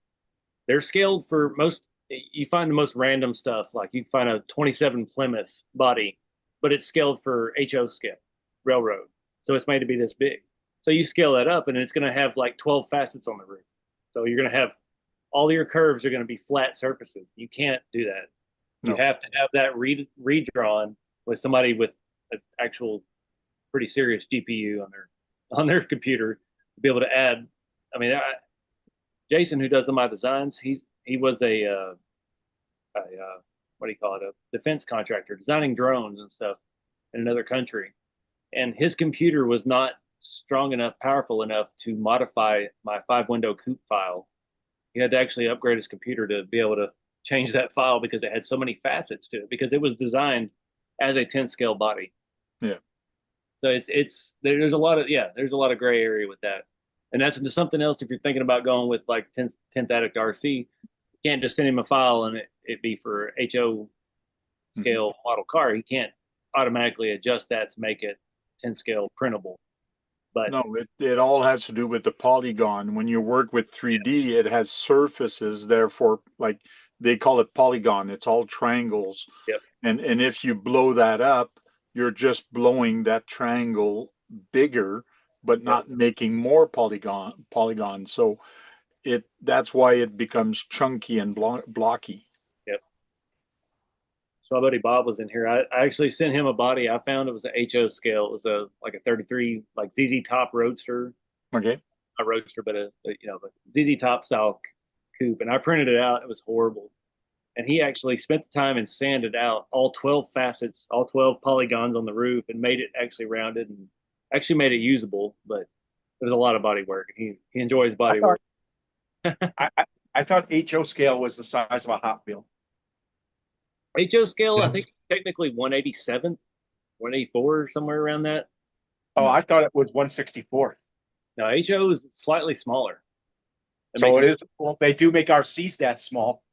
they're scaled for most. You find the most random stuff. Like you find a 27 Plymouth body, but it's scaled for HO scale, railroad. So it's made to be this big. So you scale that up, and it's going to have like 12 facets on the roof. So you're going to have all your curves are going to be flat surfaces. You can't do that. You No. have to have that redrawn with somebody with an actual pretty serious GPU on their computer to be able to add. I mean, Jason, who does my designs, he was a what do you call it, a defense contractor designing drones and stuff in another country, and his computer was not strong enough, powerful enough to modify my 5-window coupe file. He had to actually upgrade his computer to be able to change that file because it had so many facets to it, because it was designed as a 10 scale body. Yeah. So there's a lot of gray area with that. And that's something else. If you're thinking about going with like 10th Addict RC, you can't just send him a file and it be for HO scale model car. He can't automatically adjust that to make it 10 scale printable. But no, it all has to do with the polygon. When you work with 3D, it has surfaces, therefore, like they call it polygon. It's all triangles. Yep. And if you blow that up, you're just blowing that triangle bigger, but not making more polygon. So that's why it becomes chunky and blocky. Yep. So my buddy Bob was in here. I actually sent him a body. I found it was an HO scale. It was like a 33 like ZZ Top Roadster. Okay. A Roadster, but a ZZ Top style coupe. And I printed it out. It was horrible. And he actually spent the time and sanded out all 12 facets, all 12 polygons on the roof, and made it actually rounded and actually made it usable. But there's a lot of body work. He enjoys body work. I thought HO scale was the size of a Hot Wheel. HO scale, I think technically 187th, 184, somewhere around that. Oh, I thought it was 164th. No, HO is slightly smaller. So it is. Well, they do make RCs that small.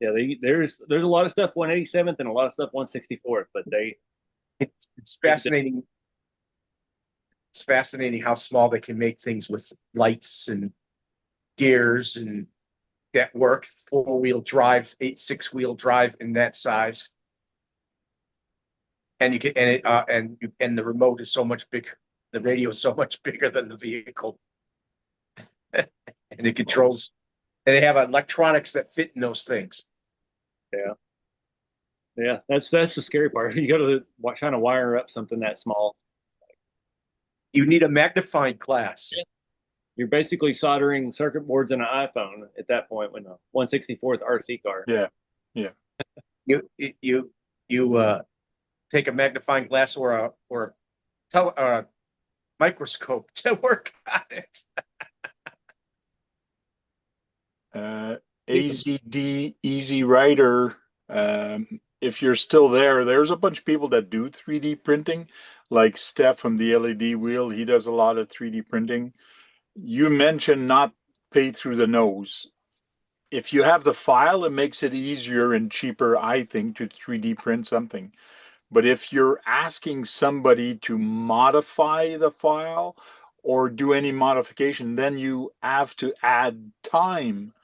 Yeah, there's a lot of stuff 187th and a lot of stuff 164th, but it's fascinating. It's fascinating how small they can make things with lights and gears and that work, 4-wheel drive, 6-wheel drive in that size. And you can and the remote is so much bigger. The radio is so much bigger than the vehicle. And it controls, and they have electronics that fit in those things. Yeah, that's the scary part. You go to trying to wire up something that small. You need a magnifying glass. Yeah. You're basically soldering circuit boards in an iPhone at that point when a 164th RC car. Yeah. You take a magnifying glass or a microscope to work on it. AZD Easy Rider. If you're still there, there's a bunch of people that do 3D printing, like Steph from the LED Wheel. He does a lot of 3D printing. You mentioned not pay through the nose. If you have the file, it makes it easier and cheaper, I think, to 3D print something. But if you're asking somebody to modify the file or do any modification, then you have to add time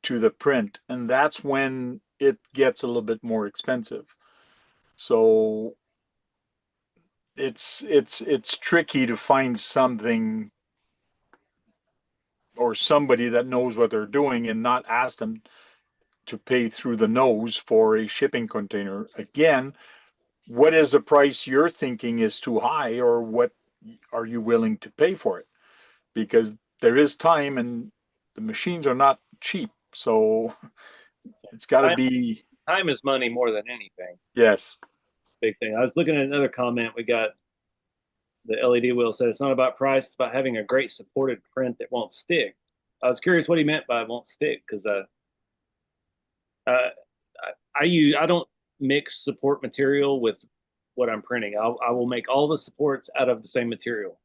to the print, and that's when it gets a little bit more expensive. So it's tricky to find something or somebody that knows what they're doing and not ask them to pay through the nose for a shipping container. Again, what is the price you're thinking is too high, or what are you willing to pay for it? Because there is time, and the machines are not cheap. So it's got to be, Time is money more than anything. yes. Big thing. I was looking at another comment. We got the LED wheel said it's not about price, it's about having a great supported print that won't stick. I was curious what he meant by won't stick, because I don't mix support material with what I'm printing. I will make all the supports out of the same material,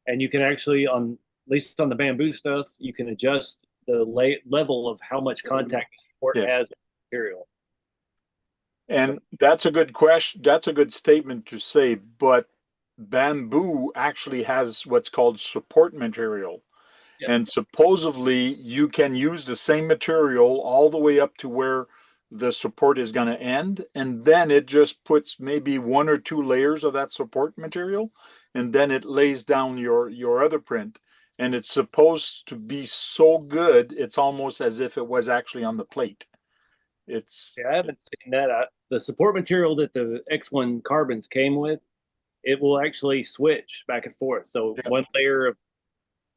and you can actually, on at least on the bamboo stuff, you can adjust the level of how much contact the support Yes. has with the material. And that's a good question. That's a good statement to say, but bamboo actually has what's called support material. Yep. And supposedly you can use the same material all the way up to where the support is going to end. And then it just puts maybe 1 or 2 layers of that support material. And then it lays down your other print. And it's supposed to be so good, it's almost as if it was actually on the plate. It's, Yeah, I haven't seen that. The support material that the X1 carbons came with, it will actually switch back and forth. So Yeah. one layer of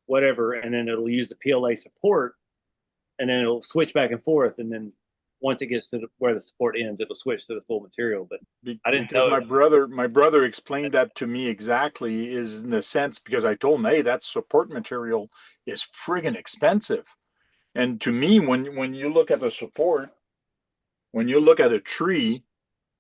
whatever, and then it'll use the PLA support, and then it'll switch back and forth. And then once it gets to where the support ends, it'll switch to the full material. But I didn't because know. my brother explained that to me exactly, is in the sense, because I told him, hey, that support material is friggin' expensive. And to me, when you look at the support, when you look at a tree,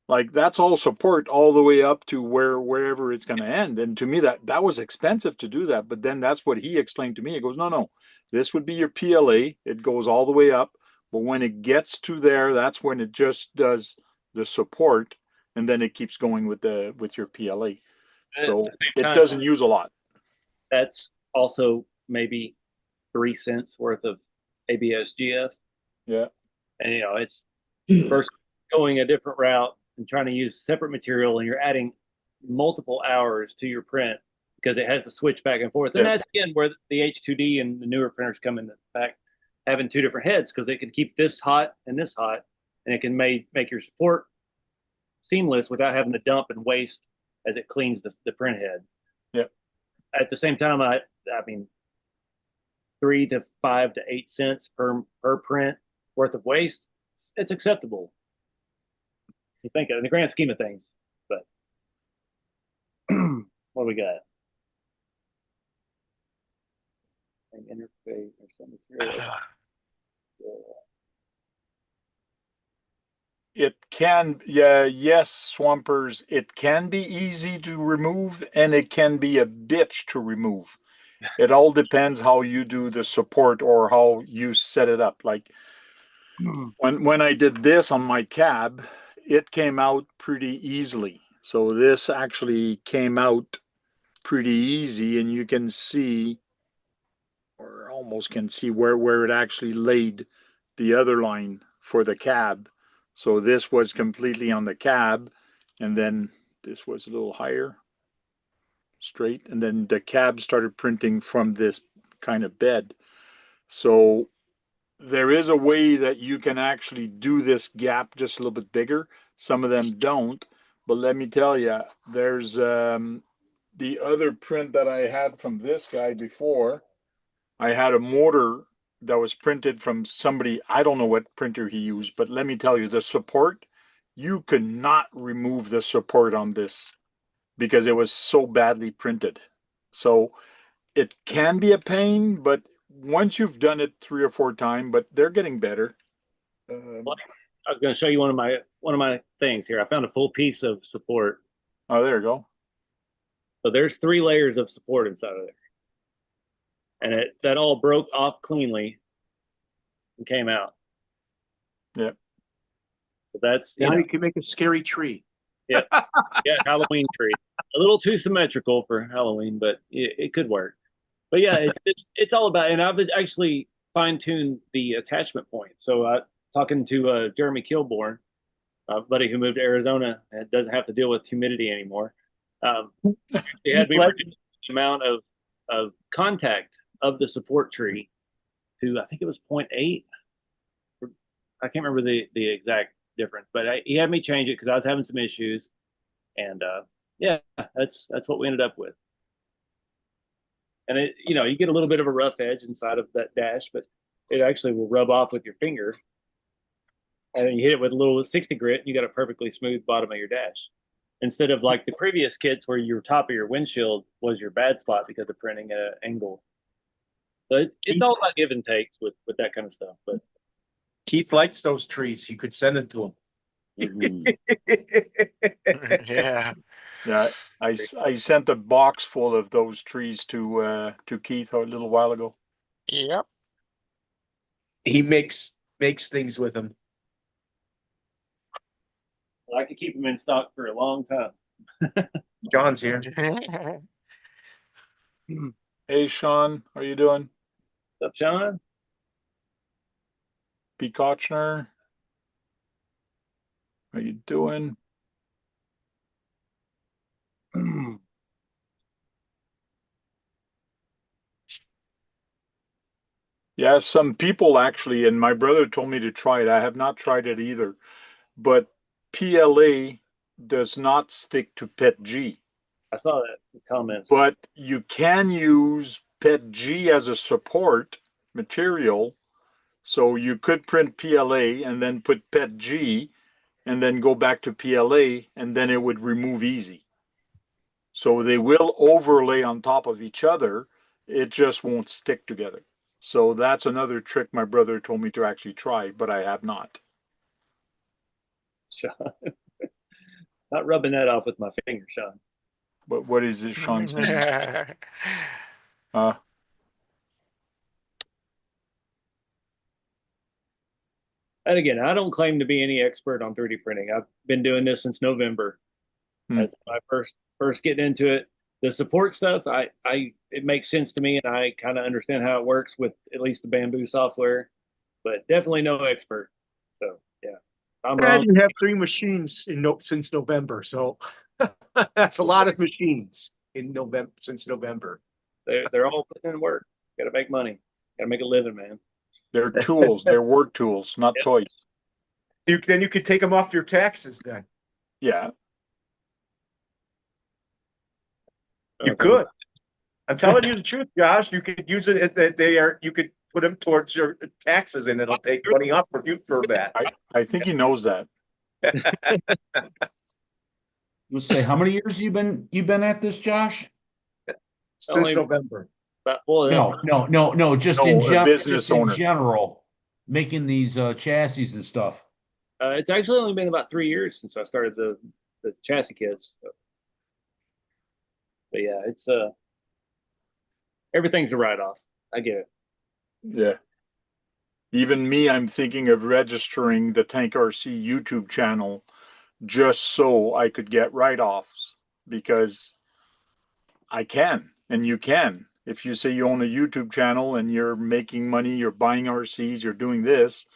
like that's all support all the way up to wherever it's going to end. And to me, that was expensive to do that. But then that's what he explained to me. He goes, no, this would be your PLA. It goes all the way up, but when it gets to there, that's when it just does the support, and then it keeps going with your PLA. So At the same it time, doesn't use a lot. that's also maybe 3 cents worth of ABS-GF. Yeah. And it's versus going a different route and trying to use separate material, and you're adding multiple hours to your print because it has to switch back and forth. And Yes. that's again where the H2D and the newer printers come into fact, having 2 different heads, because they can keep this hot and this hot, and it can make your support seamless without having to dump and waste as it cleans the print head. Yep. At the same time, I mean, 3 to 5 to 8 cents per print worth of waste, it's acceptable. You think in the grand scheme of things, but what do we got? An interface or some material. It can, yeah, yes, Swampers, it can be easy to remove and it can be a bitch to remove. It all depends how you do the support or how you set it up. Like when I did this on my cab, it came out pretty easily. So this actually came out pretty easy, and you can see, or almost can see, where it actually laid the other line for the cab. So this was completely on the cab, and then this was a little higher, straight, and then the cab started printing from this kind of bed. So there is a way that you can actually do this gap just a little bit bigger. Some of them don't, but let me tell you, there's the other print that I had from this guy before. I had a mortar that was printed from somebody, I don't know what printer he used, but let me tell you, the support, you could not remove the support on this because it was so badly printed. So it can be a pain, but once you've done it 3 or 4 times, but they're getting better. Well, I was going to show you one of my things here. I found a full piece of support. Oh, there you go. So there's 3 layers of support inside of there, and that all broke off cleanly and came out. Yeah. So that's Now you can make a scary tree. Yeah, Halloween tree. A little too symmetrical for Halloween, but it could work. But yeah, it's all about, and I've actually fine-tuned the attachment point. So talking to Jeremy Kilborn, a buddy who moved to Arizona and doesn't have to deal with humidity anymore. They had me reduce the amount of contact of the support tree to, I think it was 0.8. I can't remember the exact difference, but he had me change it because I was having some issues, and yeah, that's what we ended up with. And you get a little bit of a rough edge inside of that dash, but it actually will rub off with your finger. And then you hit it with a little 60 grit, and you got a perfectly smooth bottom of your dash. Instead of like the previous kits where your top of your windshield was your bad spot because of printing at an angle. But it's all about give and takes with that kind of stuff. But Keith likes those trees. You could send them to him. Yeah. Yeah, I sent a box full of those trees to Keith a little while ago. Yep. He makes things with them. I could keep them in stock for a long time. John's here. Hey, Sean, how you doing? What's up, Sean? P. Kochner, how you doing? Yeah, some people actually, and my brother told me to try it. I have not tried it either, but PLA does not stick to PETG, I saw that in the comments. but you can use PETG as a support material. So you could print PLA and then put PETG and then go back to PLA and then it would remove easy. So they will overlay on top of each other. It just won't stick together. So that's another trick my brother told me to actually try, but I have not. Sean. Not rubbing that off with my finger, Sean. But what is it Sean saying? Uh, And again, I don't claim to be any expert on 3D printing. I've been doing this since November. That's my first getting into it. The support stuff, it makes sense to me, and I kind of understand how it works with at least the Bamboo software, but definitely no expert. So yeah, I'm wrong. You have 3 machines since November, so that's a lot of machines in November since November. They're all putting in work. Got to make money. Got to make a living, man. they're tools. They're work tools, not toys. Then you could take them off your taxes then. Yeah. You could. I'm telling you the truth, Josh. You could use it. You could put them towards your taxes, and it'll take money off for you for that. I think he knows that. Let's say, how many years you've been at this, Josh? Since November. But, well, No. Just No, in a business owner. general, making these chassis and stuff. it's actually only been about 3 years since I started the chassis kits. So. But yeah, it's everything's a write-off. I get it. Yeah. Even me, I'm thinking of registering the Tank RC YouTube channel just so I could get write-offs because I can, and you can. If you say you own a YouTube channel and you're making money, you're buying RCs, you're doing this,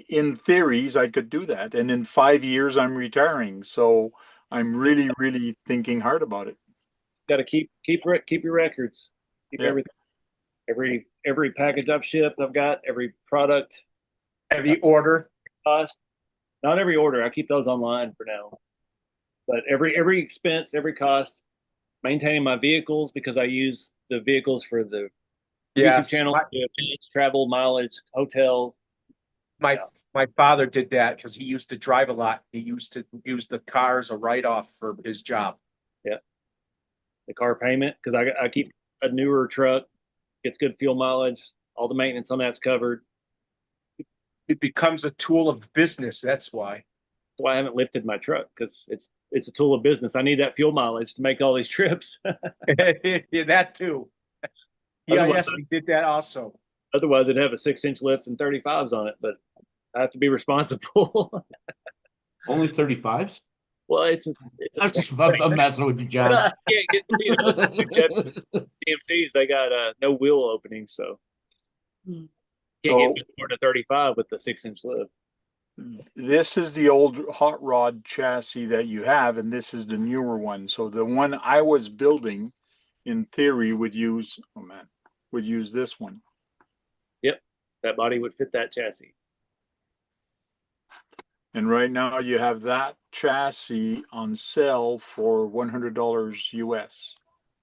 in theories, I could do that. And in 5 years, I'm retiring. So I'm really, really thinking hard about it. Got to keep your records. Keep everything. Every package I've shipped, I've got every product. Every order. Cost. Not every order. I keep those online for now. But every expense, every cost, maintaining my vehicles because I use the vehicles for the YouTube channel, travel, mileage, hotel. My father did that because he used to drive a lot. He used to use the car as a write-off for his job. Yeah. The car payment, because I keep a newer truck, gets good fuel mileage, all the maintenance on that's covered. It becomes a tool of business. That's why. That's why I haven't lifted my truck, because it's a tool of business. I need that fuel mileage to make all these trips. Yeah, that too. Yeah, yes, he did that also. Otherwise, it'd have a 6-inch lift and 35s on it, but I have to be responsible. Only 35s? Well, I'm messing with you, John. DMTs, they got no wheel openings, so can't get more to 35 with the 6-inch lift. This is the old hot rod chassis that you have, and this is the newer one. So the one I was building, in theory, would use this one. Yep, that body would fit that chassis. And right now you have that chassis on sale for $100 US.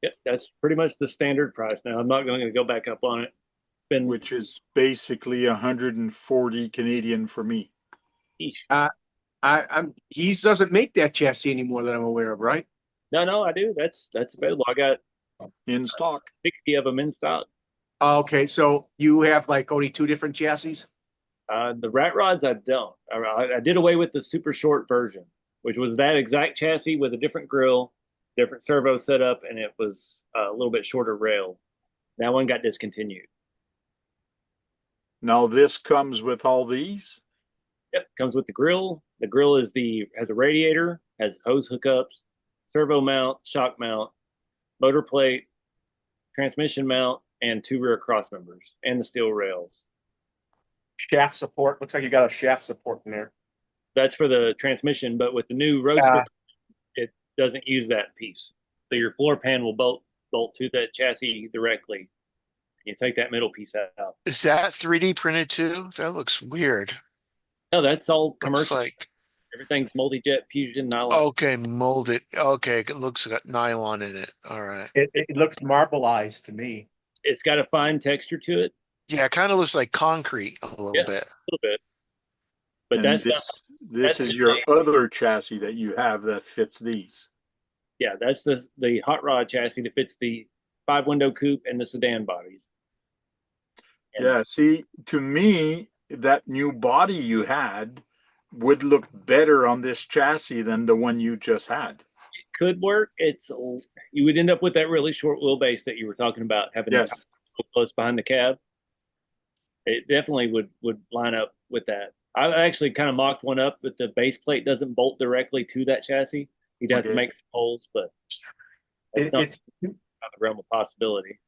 Yep, that's pretty much the standard price now. I'm not going to go back up on it. been which is basically 140 Canadian for me. eesh. He doesn't make that chassis anymore that I'm aware of, right? No, I do. That's available. I got In stock. 60 of them in stock. Okay, so you have like only two different chassis? The rat rods, I don't. I did away with the super short version, which was that exact chassis with a different grill, different servo setup, and it was a little bit shorter rail. That one got discontinued. Now this comes with all these. Yep, comes with the grill. The grill has a radiator, has hose hookups, servo mount, shock mount, motor plate, transmission mount, and two rear cross members, and the steel rails. Shaft support. Looks like you got a shaft support in there. That's for the transmission, but with the new Roadster, it doesn't use that piece. So your floor pan will bolt to that chassis directly. You take that middle piece out. Is that 3D printed too? That looks weird. No, that's all Looks commercial. like, Everything's multi-jet fusion nylon. okay, molded. Okay, it looks got nylon in it. All right. It looks marbleized to me. It's got a fine texture to it. Yeah, it kind of looks like concrete a little Yeah. bit. A little bit. But And that's this is the your same. other chassis that you have that fits these. Yeah, that's the hot rod chassis that fits the 5-window coupe and the sedan bodies. And Yeah, see, to me, that new body you had would look better on this chassis than the one you just had. it could work. You would end up with that really short wheelbase that you were talking about, having Yes. the tire close behind the cab. It definitely would line up with that. I actually kind of mocked one up, but the base plate doesn't bolt directly to that chassis. You'd have to Okay. make holes, but it's not It's out of the realm of possibility.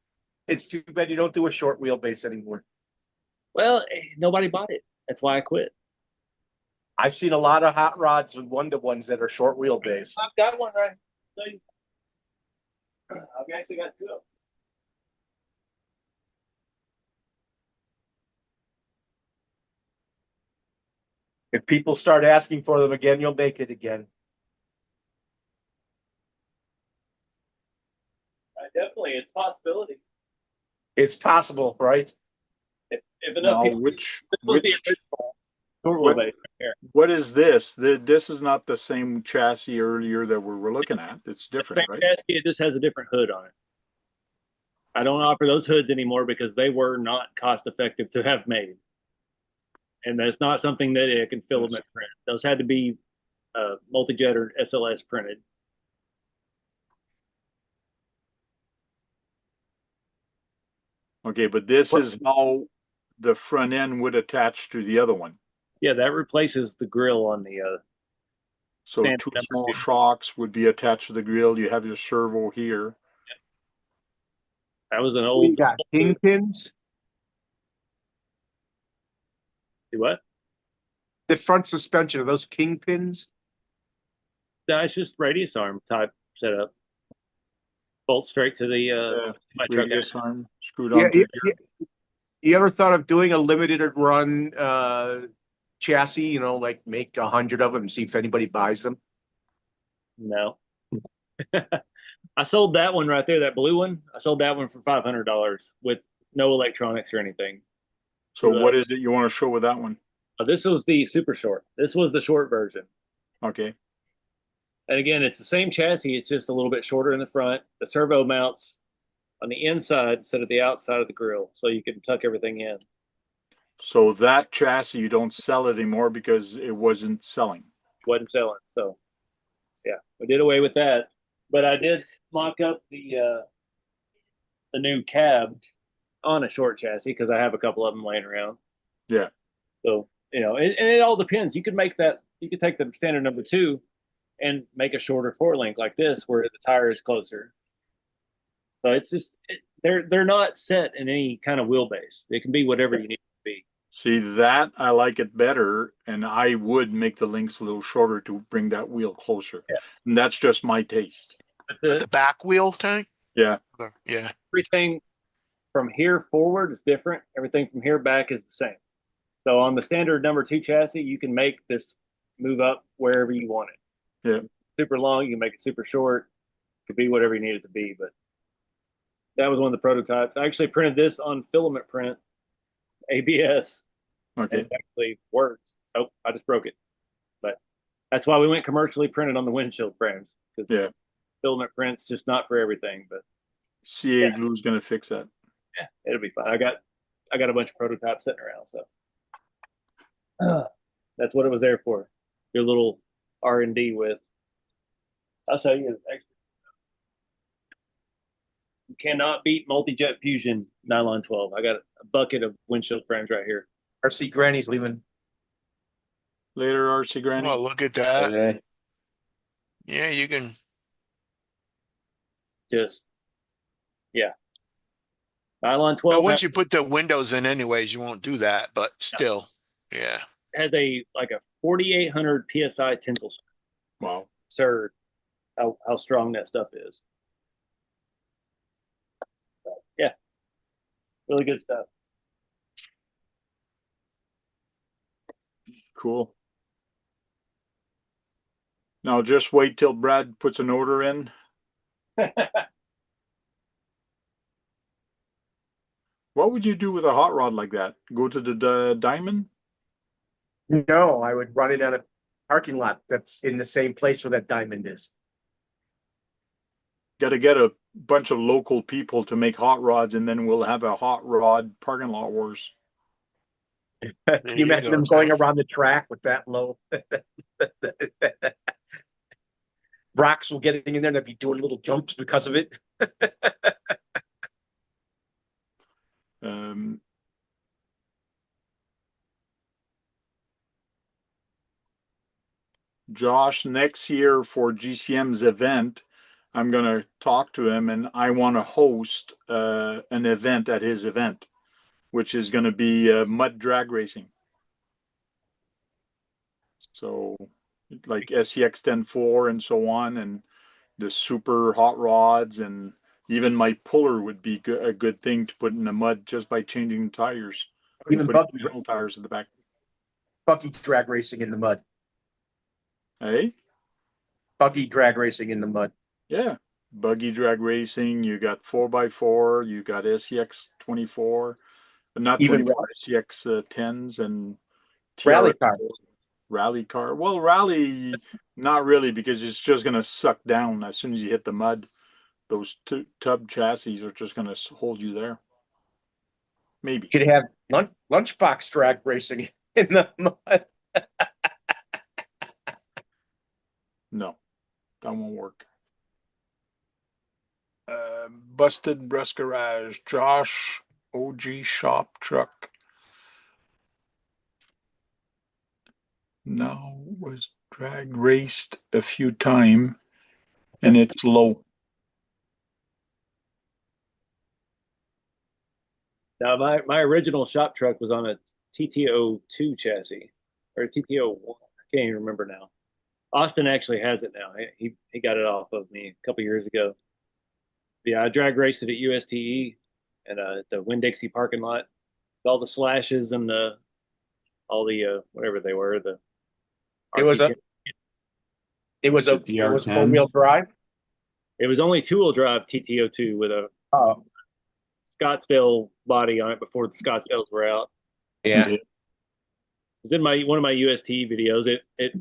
it's too bad you don't do a short wheelbase anymore. Well, nobody bought it. That's why I quit. I've seen a lot of hot rods and one-to-ones that are short wheelbase. I've got one right. I've actually got two of them. If people start asking for them again, you'll make it again. Definitely, it's a possibility. It's possible, right? If enough Now, people, which this was the which original short what- wheelbase right here. what is this? This is not the same chassis earlier that we were looking at. It's different, right? Chassis, it just has a different hood on it. I don't offer those hoods anymore because they were not cost effective to have made. And that's not something that it can filament print. Those had to be multi-jet or SLS printed. Okay, but this is how the front end would attach to the other one. Yeah, that replaces the grill on the So Standard two number small two. shocks would be attached to the grill. You have your servo here. that was an We old got kingpins. what? The front suspension, are those kingpins? No, it's just radius arm type setup. Bolt straight to the my truck. Radius arm screwed Yeah, onto you ever thought of doing a limited run chassis, like make 100 of them and see if anybody buys them? No. I sold that one right there, that blue one. I sold that one for $500 with no electronics or anything. So what is it you want to show with that one? This was the super short. This was the short version. Okay. And again, it's the same chassis. It's just a little bit shorter in the front. The servo mounts on the inside instead of the outside of the grill, so you can tuck everything in. So that chassis, you don't sell it anymore because it wasn't selling. Wasn't selling. So yeah, we did away with that. But I did mock up the new cab on a short chassis because I have a couple of them laying around. Yeah. So, and it all depends. You could take the standard number 2 and make a shorter 4-link like this where the tire is closer. So it's just, they're not set in any kind of wheelbase. It can be whatever you need it to be. See, that I like it better, and I would make the links a little shorter to bring that wheel closer. Yeah. And that's just my taste. But The back wheel tank? Yeah. Yeah. everything from here forward is different. Everything from here back is the same. So on the standard number 2 chassis, you can make this move up wherever you want it. Yeah. Super long, you can make it super short. It could be whatever you need it to be. But that was one of the prototypes. I actually printed this on filament print ABS, and Okay. it actually works. Oh, I just broke it. But that's why we went commercially printed on the windshield frames, because Yeah. filament print's just not for everything. But CA Yeah. glue's gonna fix that. yeah, it'll be fine. I got a bunch of prototypes sitting around, so that's what it was there for. Your little R&D with. I'll show you. Actually, you cannot beat multi-jet fusion nylon 12. I got a bucket of windshield frames right here. RC Granny's leaving. Later, RC Granny. Oh, look at that. Okay. Yeah, you can. Just yeah, nylon Now, 12 once you put the windows in anyways, you won't do that, but still, yeah. has a like a 4,800 psi tensile strength. Wow. Absurd how strong that stuff is. But, yeah, really good stuff. Cool. Now just wait till Brad puts an order in. What would you do with a hot rod like that? Go to the diamond? No, I would run it on a parking lot that's in the same place where that diamond is. Got to get a bunch of local people to make hot rods, and then we'll have a hot rod parking lot wars. Can There you you imagine go, them going Tom. around the track with that low? Rocks will get in there and they'll be doing little jumps because of it. Um, Josh, next year for GCM's event, I'm going to talk to him, and I want to host an event at his event, which is going to be mud drag racing. So like SEX 10-4 and so on, and the super hot rods, and even my puller would be a good thing to put in the mud just by changing the tires. Even Putting buggy, metal tires at the back. buggy drag racing in the mud. Hey? Buggy drag racing in the mud. Yeah. Buggy drag racing, you got 4x4, you got SEX 24, but not Even 24, SEX 10s and rally TRX car. rally car. Well, rally, not really, because it's just going to suck down as soon as you hit the mud. Those tub chassis are just going to hold you there. Maybe. Could have lunchbox drag racing in the mud. No, that won't work. Busted Breast Garage, Josh, OG Shop Truck. Now was drag raced a few times, and it's low. Now my original shop truck was on a TTO2 chassis or TTO1. I can't even remember now. Austin actually has it now. He got it off of me a couple years ago. Yeah, I drag raced it at USTE and the Winn-Dixie parking lot. All the slashes and all the whatever they were, the It was a DR10s. four-wheel drive. it was only two-wheel drive TTO2 with a Oh, Scottsdale body on it before the Scottsdales were out. yeah. Okay. It was in one of my UST videos. It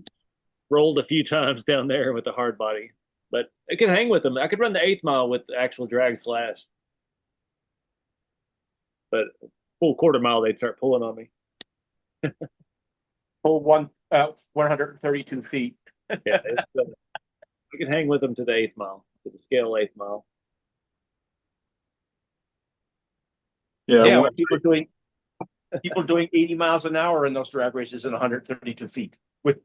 rolled a few times down there with the hard body, but it can hang with them. I could run the 8th mile with the actual drag slash, but full quarter mile they'd start pulling on me. Full 132 feet. Yeah, you can hang with them to the 8th mile, to the scale 8th mile. Yeah. Yeah, once people doing 80 miles an hour in those drag races in 132 feet with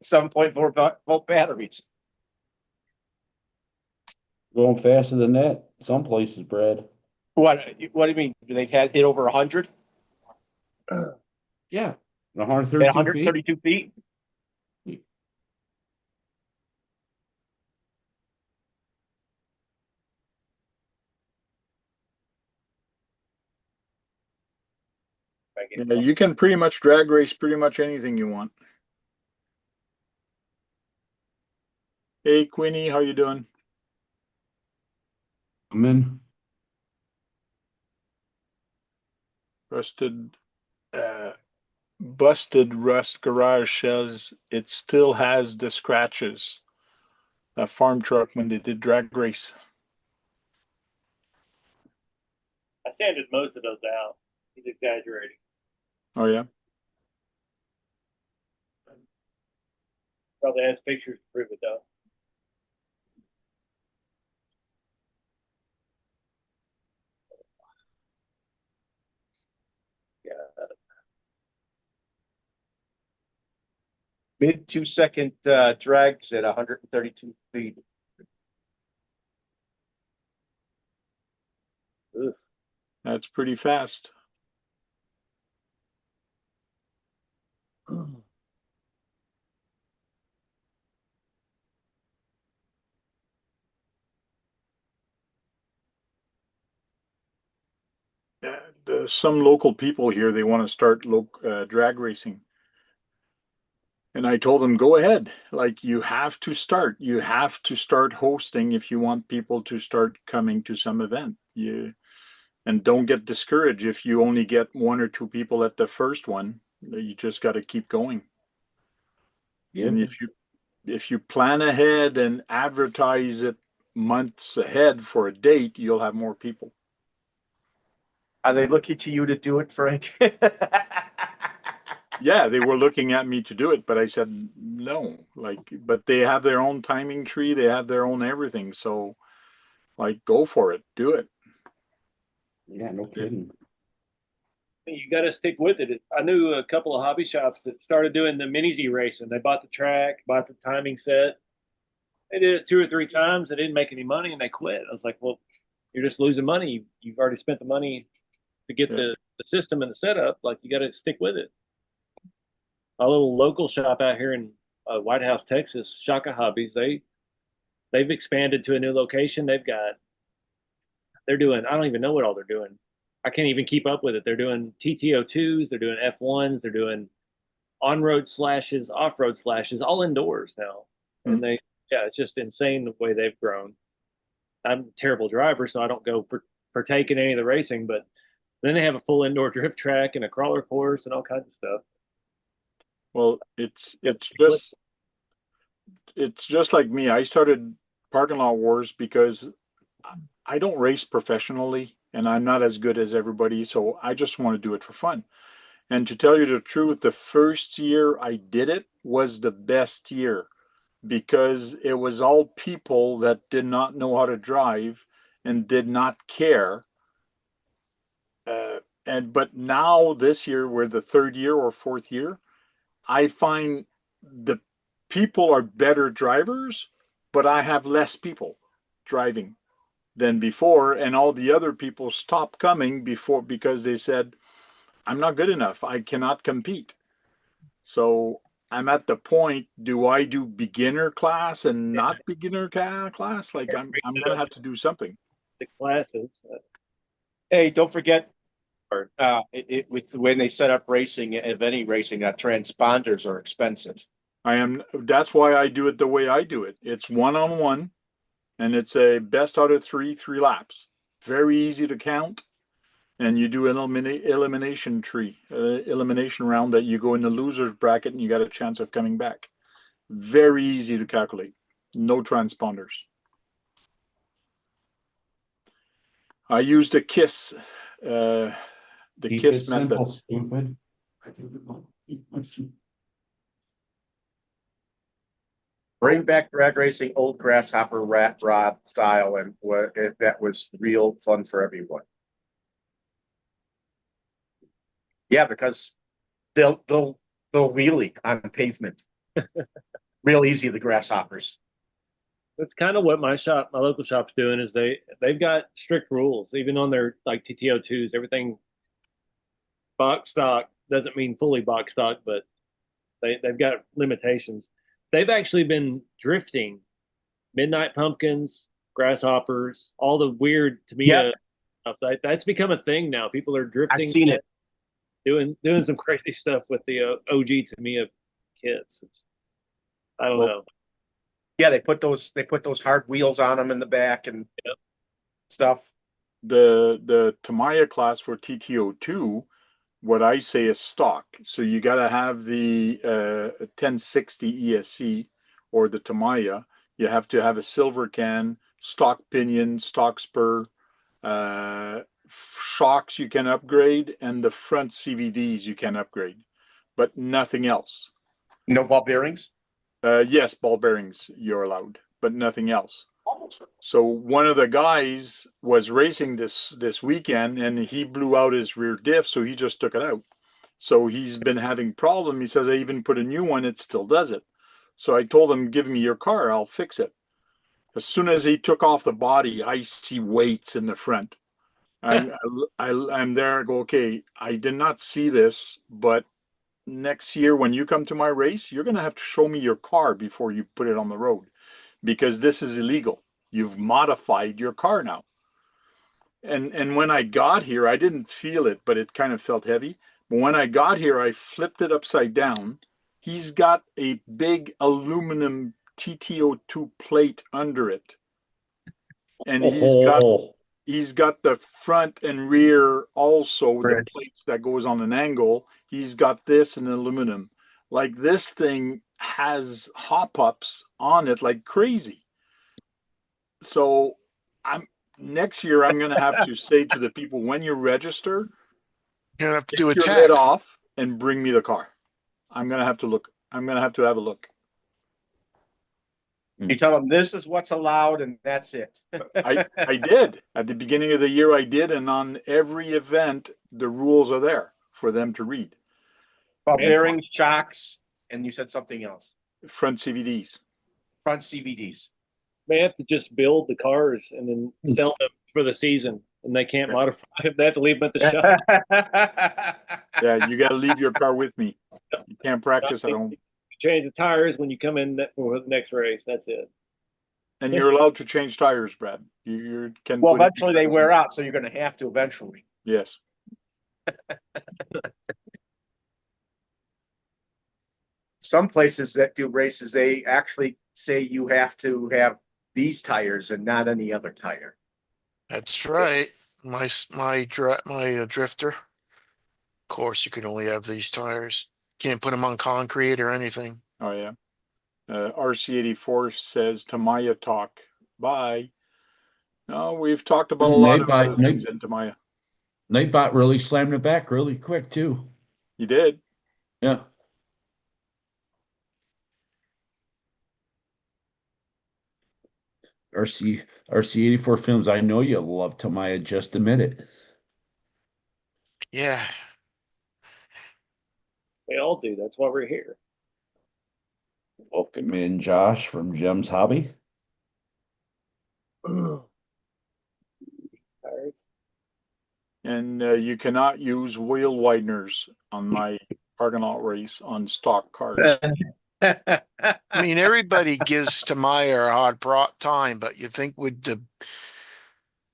7.4 volt batteries. Going faster than that, some places, Brad. What do you mean? They've had hit over 100 Yeah, at 132 feet. 132 feet? Yeah, you can pretty much drag race pretty much anything you want. Hey, Queenie, how you doing? I'm in. Rusted busted rust garage shells, it still has the scratches. That farm truck when they did drag race. I sanded most of those out. He's exaggerating. Oh yeah. Probably has pictures to prove it though. Yeah. Mid 2 second drags at 132 feet. Ugh. That's pretty fast. Some local people here, they want to start drag racing. And I told them, go ahead. Like, you have to start. You have to start hosting if you want people to start coming to some event. And don't get discouraged if you only get 1 or 2 people at the first one. You just got to keep going. Yeah. And if you plan ahead and advertise it months ahead for a date, you'll have more people. Are they looking to you to do it, Frank? Yeah, they were looking at me to do it, but I said no. Like, but they have their own timing tree, they have their own everything. So, like, go for it, do it. Yeah, no kidding. You got to stick with it. I knew a couple of hobby shops that started doing the mini Z racing. They bought the track, bought the timing set. They did it 2 or 3 times. They didn't make any money and they quit. I was like, well, you're just losing money. You've already spent the money to get Yeah. the system and the setup. Like, you got to stick with it. A little local shop out here in White House, Texas, Shaka Hobbies, they've expanded to a new location. They're doing, I don't even know what all they're doing. I can't even keep up with it. They're doing TTO2s, they're doing F1s, they're doing on-road slashes, off-road slashes, all indoors now. Hmm. And yeah, it's just insane the way they've grown. I'm a terrible driver, so I don't go partake in any of the racing, but then they have a full indoor drift track and a crawler course and all kinds of stuff. Well, it's just like me. I started parking lot wars because I don't race professionally and I'm not as good as everybody, so I just want to do it for fun. And to tell you the truth, the first year I did it was the best year because it was all people that did not know how to drive and did not care. But now this year, we're the third year or fourth year, I find the people are better drivers, but I have less people driving than before, and all the other people stopped coming before because they said, I'm not good enough. I cannot compete. So I'm at the point, do I do beginner class and not beginner class? Like, I'm gonna have to do something. The classes. Hey, don't forget, with when they set up racing, of any racing, transponders are expensive. That's why I do it the way I do it. It's one-on-one, and it's a best out of three laps. Very easy to count. And you do an elimination round that you go in the loser's bracket and you got a chance of coming back. Very easy to calculate. No transponders. I used a KISS, the Keep KISS it method. simple, stupid. Bring back drag racing, old grasshopper rat rod style, and that was real fun for everyone. Yeah, because they'll wheelie on pavement. Real easy, the grasshoppers. That's kind of what my local shop's doing is they've got strict rules, even on their like TTO2s, everything box stock doesn't mean fully box stock, but they've got limitations. They've actually been drifting midnight pumpkins, grasshoppers, all the weird Tamiya stuff. That's become a thing now. People are drifting. I've seen it. Doing some crazy stuff with the OG Tamiya kits. I don't know. Yeah, they put those hard wheels on them in the back and stuff. The Tamiya class for TTO2, what I say is stock. So you got to have the 1060 ESC or the Tamiya. You have to have a silver can, stock pinion, stock spur, shocks you can upgrade, and the front CVDs you can upgrade, but nothing else. No ball bearings? Yes, ball bearings you're allowed, but nothing else. So one of the guys was racing this weekend and he blew out his rear diff, so he just took it out. So he's been having problem. He says, I even put a new one, it still does it. So I told him, give me your car, I'll fix it. As soon as he took off the body, I see weights in the front. I'm there, I go, okay, I did not see this, but next year when you come to my race, you're going to have to show me your car before you put it on the road because this is illegal. You've modified your car now. And when I got here, I didn't feel it, but it kind of felt heavy. But when I got here, I flipped it upside down. He's got a big aluminum TTO2 plate under it. And Oh, he's got the front and rear also, the Right. plates that goes on an angle. He's got this in aluminum. Like this thing has hop ups on it like crazy. So I'm next year I'm gonna have to say to the people when you register, You're gonna have to take do a your lid tech. off and bring me the car. I'm gonna have to look. I'm gonna have to have a look. You tell them this is what's allowed and that's it. I did at the beginning of the year. I did, and on every event, the rules are there for them to read. Ball bearings, shocks, and you said something else. Front CVDs. Front CVDs. They have to just build the cars and then sell them for the season, and they can't modify them. They have to leave them at the shop. Yeah, you got to leave your car with me. You can't practice at home. Change the tires when you come in for the next race. That's it. And you're allowed to change tires, Brad. You can. Well, put eventually they wear out, so you're going to have to eventually. Yes. Some places that do races, they actually say you have to have these tires and not any other tire. That's right. My drifter. Of course, you can only have these tires. Can't put them on concrete or anything. Oh yeah. RC84 says Tamiya talk. Bye. No, we've talked about a lot of other things in Tamiya. Nightbot really slammed it back really quick too. You did. Yeah. RC84 Films, I know you love Tamiya, just admit it. Yeah. They all do. That's why we're here. Welcome in, Josh from Jem's Hobby. Tires. And you cannot use wheel wideners on my parking lot race on stock cars. I mean, everybody gives Tamiya a hard time, but you think the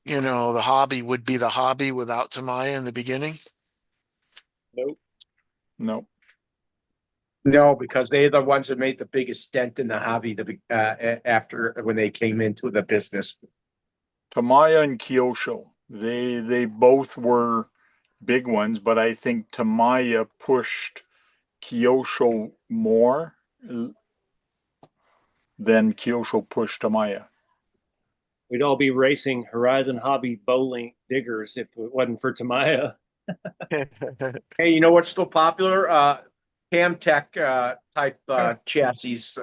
hobby would be the hobby without Tamiya in the beginning? Nope. No. No, because they're the ones that made the biggest dent in the hobby after when they came into the business. Tamiya and Kyosho, they both were big ones, but I think Tamiya pushed Kyosho more than Kyosho pushed Tamiya. We'd all be racing Horizon Hobby bowling diggers if it wasn't for Tamiya. Hey, you know what's still popular? Camtech type chassis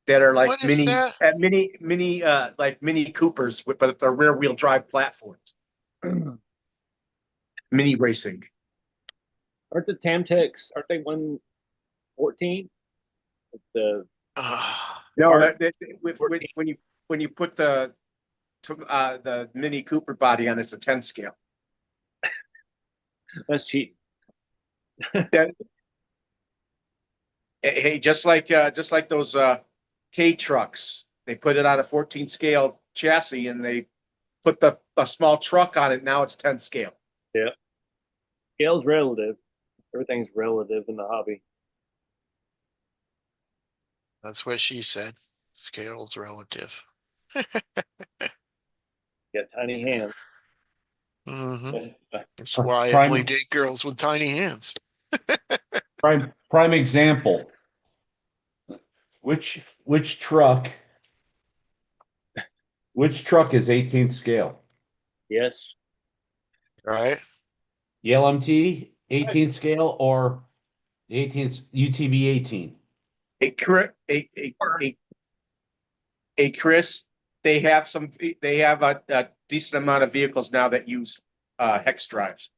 that are like What is that? mini like Mini Coopers, but they're rear wheel drive platforms. Mini racing. Aren't the Tamtecs, aren't they 114? The No, when you put the Mini Cooper body on, it's a 10 scale. That's cheap. Hey, just like those K trucks, they put it on a 14 scale chassis and they put a small truck on it. Now it's 10 scale. Yeah. Scale's relative. Everything's relative in the hobby. That's what she said. Scale's relative. Got tiny hands. Mm-hmm. That's why I only date girls with tiny hands. Prime example. Which truck is 18th scale? Yes. Right? The LMT 18th scale or the 18th UTV 18? Chris, they have a decent amount of vehicles now that use hex drives.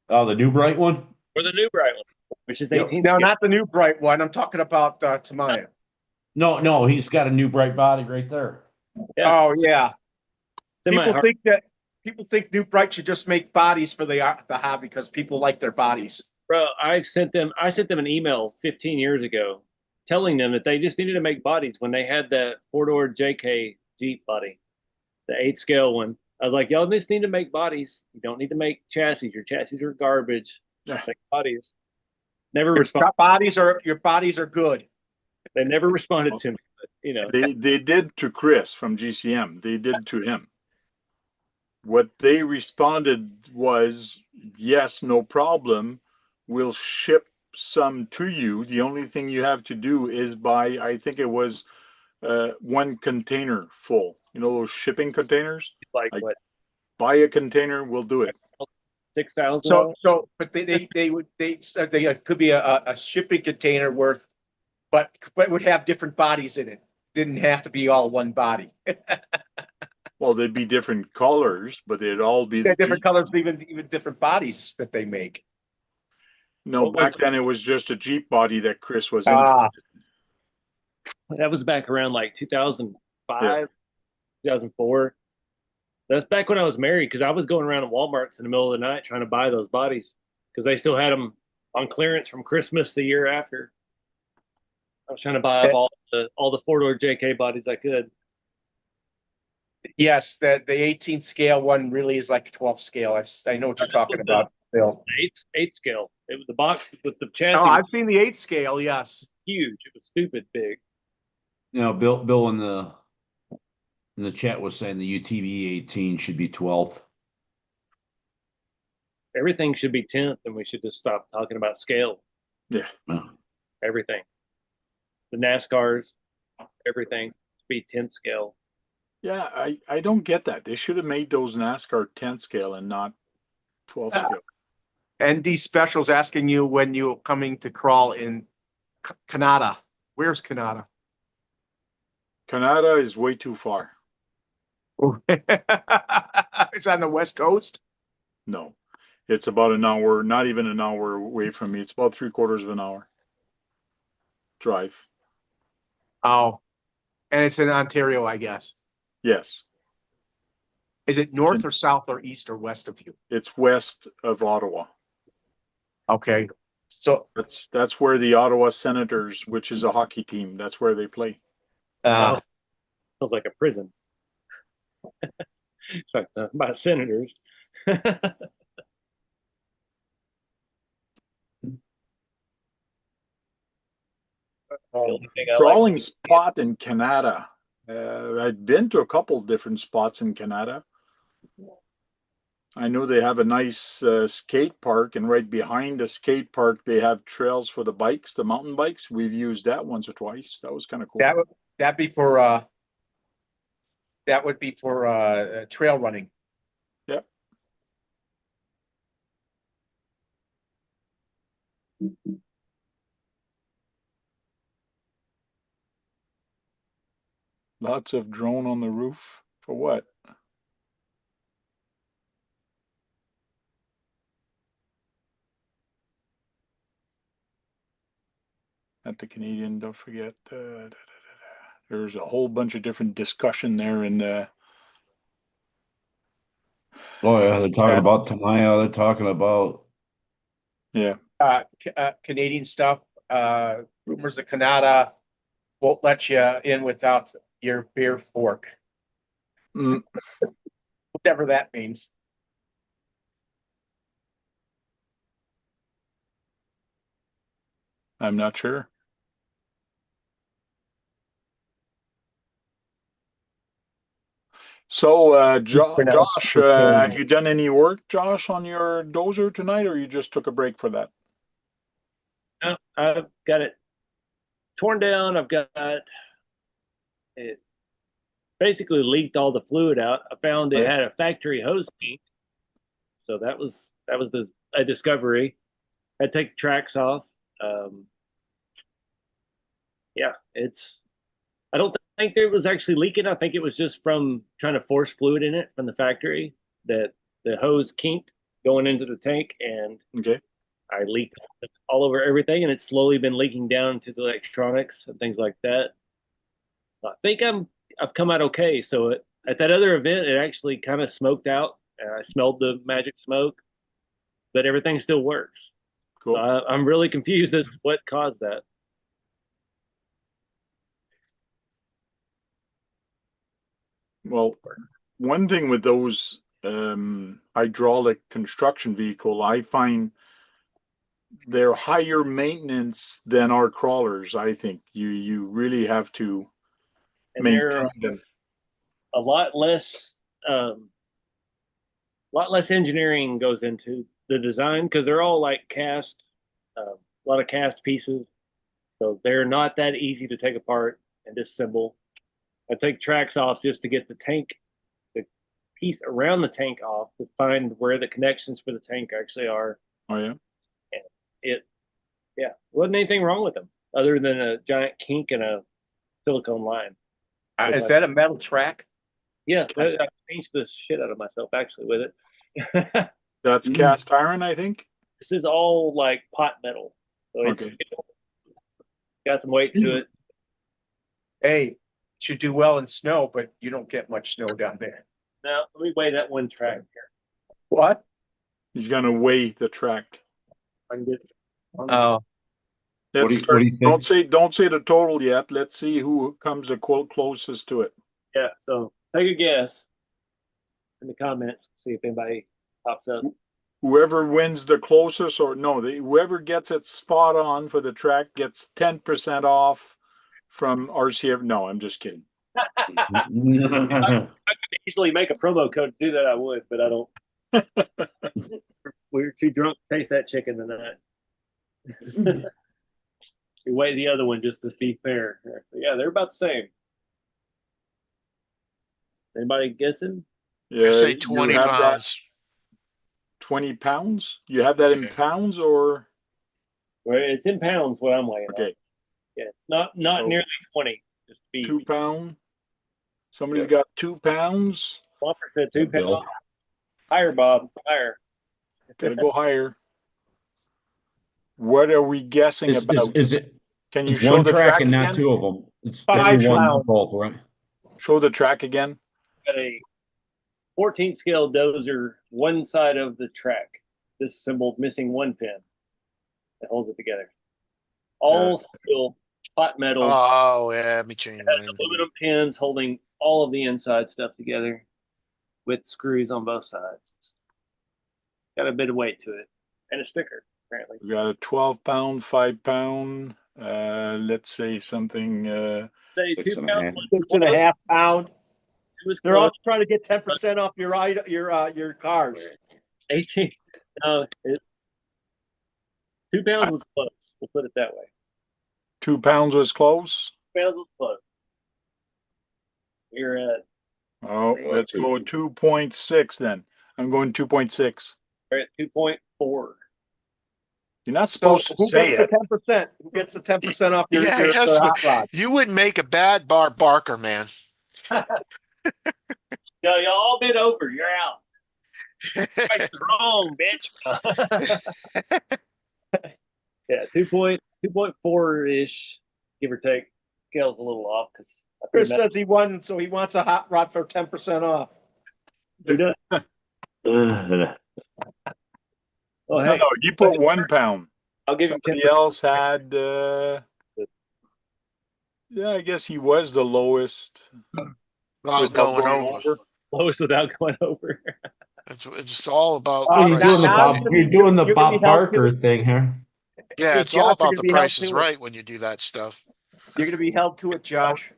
Oh, the new bright one? Or the new bright one, which is Yep. 18 No, scale. not the new bright one. I'm talking about Tamaya. No, he's got a new bright body right there. Yeah. Oh yeah. Semi hard. People think New Bright should just make bodies for the hobby because people like their bodies. Bro, I sent them an email 15 years ago telling them that they just needed to make bodies when they had that four-door JK Jeep body, the 8 scale one. I was like, y'all just need to make bodies. You don't need to make chassis. Your chassis are garbage. Yeah. Make bodies. Never responded. Your bodies are good. They never responded to me. But, you know, They did to Chris from GCM. They did to him. What they responded was, yes, no problem. We'll ship some to you. The only thing you have to do is buy, I think it was one container full. You know those shipping containers? like Like, what, buy a container, we'll do it. $6,000? But they said they could be a shipping container worth, but would have different bodies in it. Didn't have to be all one body. Well, they'd be different colors, but they'd all be the Different Jeep. colors, even different bodies that they make. No, What was back then it was just a Jeep body that Chris was Ah. interested That was back around like 2005, Yeah. 2004. That's back when I was married because I was going around to Walmart's in the middle of the night trying to buy those bodies because they still had them on clearance from Christmas the year after. I was trying to buy up all the four-door JK bodies I could. Yes, the 18 scale one really is like 12 scale. I know what you're talking about, Bill. Eight scale. It was the box with the chassis. Oh, was I've seen the 8 scale. Yes. huge. It was stupid big. You know, Bill in the chat was saying the UTV 18 should be 12th. Everything should be 10th, and we should just stop talking about scale. Yeah. Everything. The NASCARs, everything should be 10th scale. Yeah, I don't get that. They should have made those NASCAR 10 scale and not 12 scale. ND Specials asking you when you're coming to crawl in Canada. Where's Canada? Canada is way too far. It's on the West Coast. No, it's about an hour, not even an hour away from me. It's about 3/4 of an hour drive. Oh, and it's in Ontario, I guess. Yes, Is it north or south or east or west of you? it's west of Ottawa. Okay. So, That's where the Ottawa Senators, which is a hockey team, that's where they play. Sounds like a prison. It's like by senators. The only thing I like Crawling spot in Canada. I've been to a couple different spots in Canada. I know they have a nice skate park, and right behind the skate park, they have trails for the bikes, the mountain bikes. We've used that once or twice. That was kind of cool. that would be for trail running. Yep. Lots of drone on the roof. For what? At the Canadian, don't forget. There's a whole bunch of different discussion there in the. Oh yeah, they're talking about Tamaya. They're talking about Yeah. Canadian stuff. Rumors that Canada won't let you in without your beer fork. Mm, Whatever that means. I'm not sure. So, Pronounce Josh, it have you done any work, Josh, on your dozer tonight, or you just took a break for that? No, I've got it torn down. I've got it basically leaked all the fluid out. I found it had a factory hose kink, so that was a discovery. I take the tracks off. Yeah, it's. I don't think it was actually leaking. I think it was just from trying to force fluid in it from the factory that the hose kinked going into the tank, and Okay. I leaked all over everything, and it's slowly been leaking down to the electronics and things like that. I think I've come out okay. So at that other event, it actually kind of smoked out, and I smelled the magic smoke, but everything still works. Cool. So I'm really confused as to what caused that. Well, one thing with those hydraulic construction vehicle, I find they're higher maintenance than our crawlers. I think you really have to And they're maintain them. a lot less engineering goes into the design because they're all like cast, a lot of cast pieces. So they're not that easy to take apart and disassemble. I take tracks off just to get the piece around the tank off to find where the connections for the tank actually are. Oh yeah. And yeah, wasn't anything wrong with them other than a giant kink and a silicone line. Is that a metal track? Yeah, I changed the shit out of myself actually with it. That's cast iron, I think. This is all like pot metal, so it's got some weight to it. Hey, should do well in snow, but you don't get much snow down there. Now let me weigh that one track here. What? He's gonna weigh the track. I can get. Oh, What do you think? Don't say the total yet. Let's see who comes the quote closest to it. Yeah, so take a guess in the comments. See if anybody pops up. Whoever wins the closest, or no, whoever gets it spot on for the track gets 10% off from RCF. No, I'm just kidding. I could easily make a promo code to do that. I would, but I don't. We were too drunk to taste that chicken tonight. We weigh the other one just to be fair. So yeah, they're about the same. Anybody guessing? Yeah, I say you 20 have that pounds. 20 pounds? You have that in Yeah. pounds or? Well, it's in pounds what I'm weighing. Okay. On. Yeah, it's not So, nearly 20. Just to be 2 pound. Somebody's got 2 pounds. Bumper said 2 pounds. Bill. Higher, Bob. Higher. Gotta go higher. What are we guessing about? Is it? Can you It's show one the track track and not again? two of them. It's 5 every one pounds. both, right? Show the track again. Got a 14 scale dozer, one side of the track disassembled, missing one pin that holds it together. All steel, hot metal, Oh, yeah, let me change has mine. aluminum pins holding all of the inside stuff together with screws on both sides. Got a bit of weight to it and a sticker, apparently. We got a 12 pound, 5 pound. Let's say something. Say 6 2 and a pounds. half. 6.5 pound. It was They're all close. trying to get 10% off your cars. 18. No, 2 pounds was close. We'll put it that way. 2 pounds was close. 2 pounds was close. You're at Oh, let's go 2.6 then. I'm going 2.6. we're at 2.4. You're not So supposed to who say gets the it. 10%? Who gets the 10% off your Yeah, that's hot rod? you would make a bad bar barker, man. No, y'all all bid over. You're out. Price is wrong, bitch. Yeah, 2.4 ish, give or take. Scale's a little off because Chris says he won, so he wants a hot rod for 10% off. who does? Oh, No, hey, no, you put 1 pound. I'll give him 10%. Somebody else had. Yeah, I guess he was the lowest. Without without going over. Lowest without going over. It's all about Oh, the You're now- price is now right. it's gonna You're be- doing the you're gonna Bob be held to Barker it. thing here. Yeah, Hey, it's Josh, all you're about gonna the be held price is to it. right when you do that stuff. You're going to be held to it, Josh.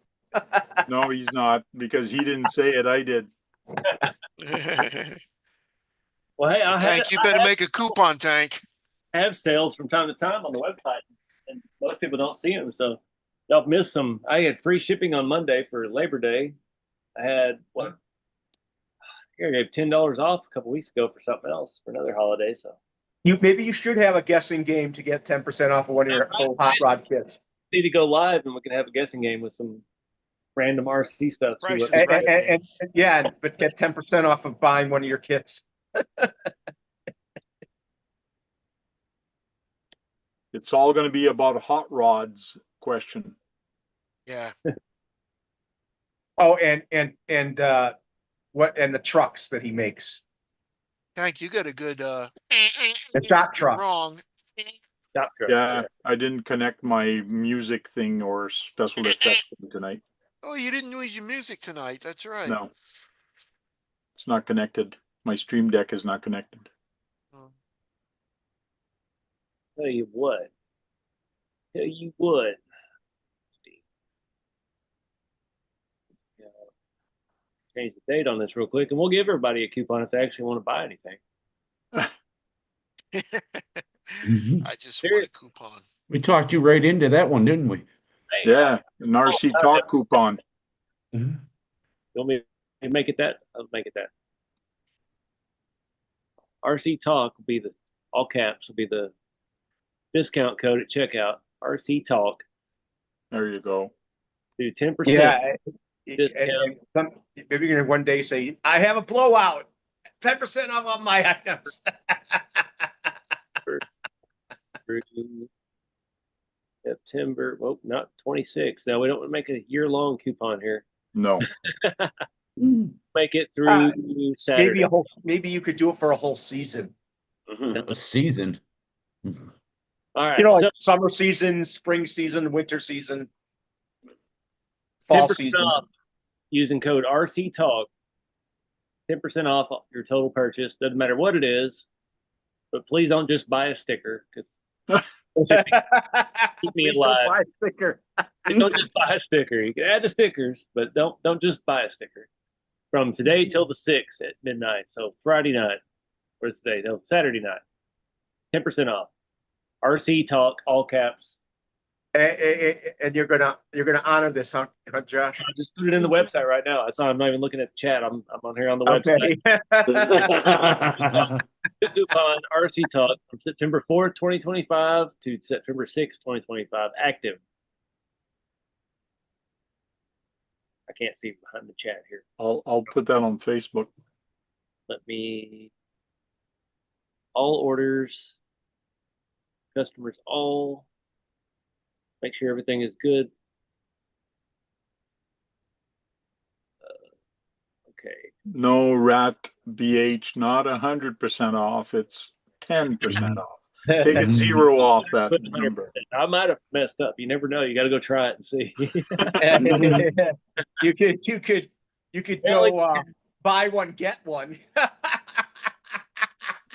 No, he's not because he didn't say it. I did. Well, hey, Tank, you better make a coupon, Tank. I have sales from time to time on the website, and most people don't see them. So y'all missed some. I had free shipping on Monday for Labor Day. I had what? Here, I gave $10 off a couple weeks ago for something else for another holiday. So Maybe you should have a guessing game to get 10% off of one of your full hot rod kits. need to go live, and we can have a guessing game with some random RC stuff. See Price what- is right. And yeah, but get 10% off of buying one of your kits. It's all going to be about hot rods question. Yeah. Oh, and what and the trucks that he makes. Tank, you got a good The shop truck. wrong. Shop truck. Yeah, I didn't connect my music thing or special effect tonight. Oh, you didn't use your music tonight. That's right. No, it's not connected. My stream deck is not connected. Oh. Tell you what. Tell you what. Change the date on this real quick, and we'll give everybody a coupon if they actually want to buy anything. I just want a coupon. We talked you right into that one, didn't we? Hey, Yeah, an RC Talk coupon. you want me to make it that? I'll make it that. RC Talk will be the all caps will be the discount code at checkout. RC Talk. There you go. Do 10%. Yeah. Discount. Maybe you're gonna one day say, I have a blowout. 10% off on my items. Through September. Well, not 26. Now we don't want to make a year-long coupon here. No. Make it through Saturday. Maybe you could do it for a whole season. A season. All right. You know, like so summer season, spring season, winter season, fall 10% season. off using code RC Talk. 10% off your total purchase. Doesn't matter what it is, but please don't just buy a sticker because keep me Please don't alive. buy a sticker. Don't just buy a sticker. You can add the stickers, but don't just buy a sticker. From today till the 6th at midnight. So Friday night. Where's today? No, Saturday night. 10% off. RC Talk, all caps. And you're gonna honor this, huh Josh? I just put it in the website right now. That's why I'm not even looking at the chat. I'm on here on the Okay. website. Coupon RC Talk from September 4th, 2025 to September 6th, 2025. Active. I can't see behind the chat here. I'll put that on Facebook. Let me. All orders. Customers all. Make sure everything is good. Okay. No, Rat BH, not 100% off. It's 10% off. Take a zero off that Put 100%. number. I might have messed up. You never know. You got to go try it and see. You could go buy one, get one.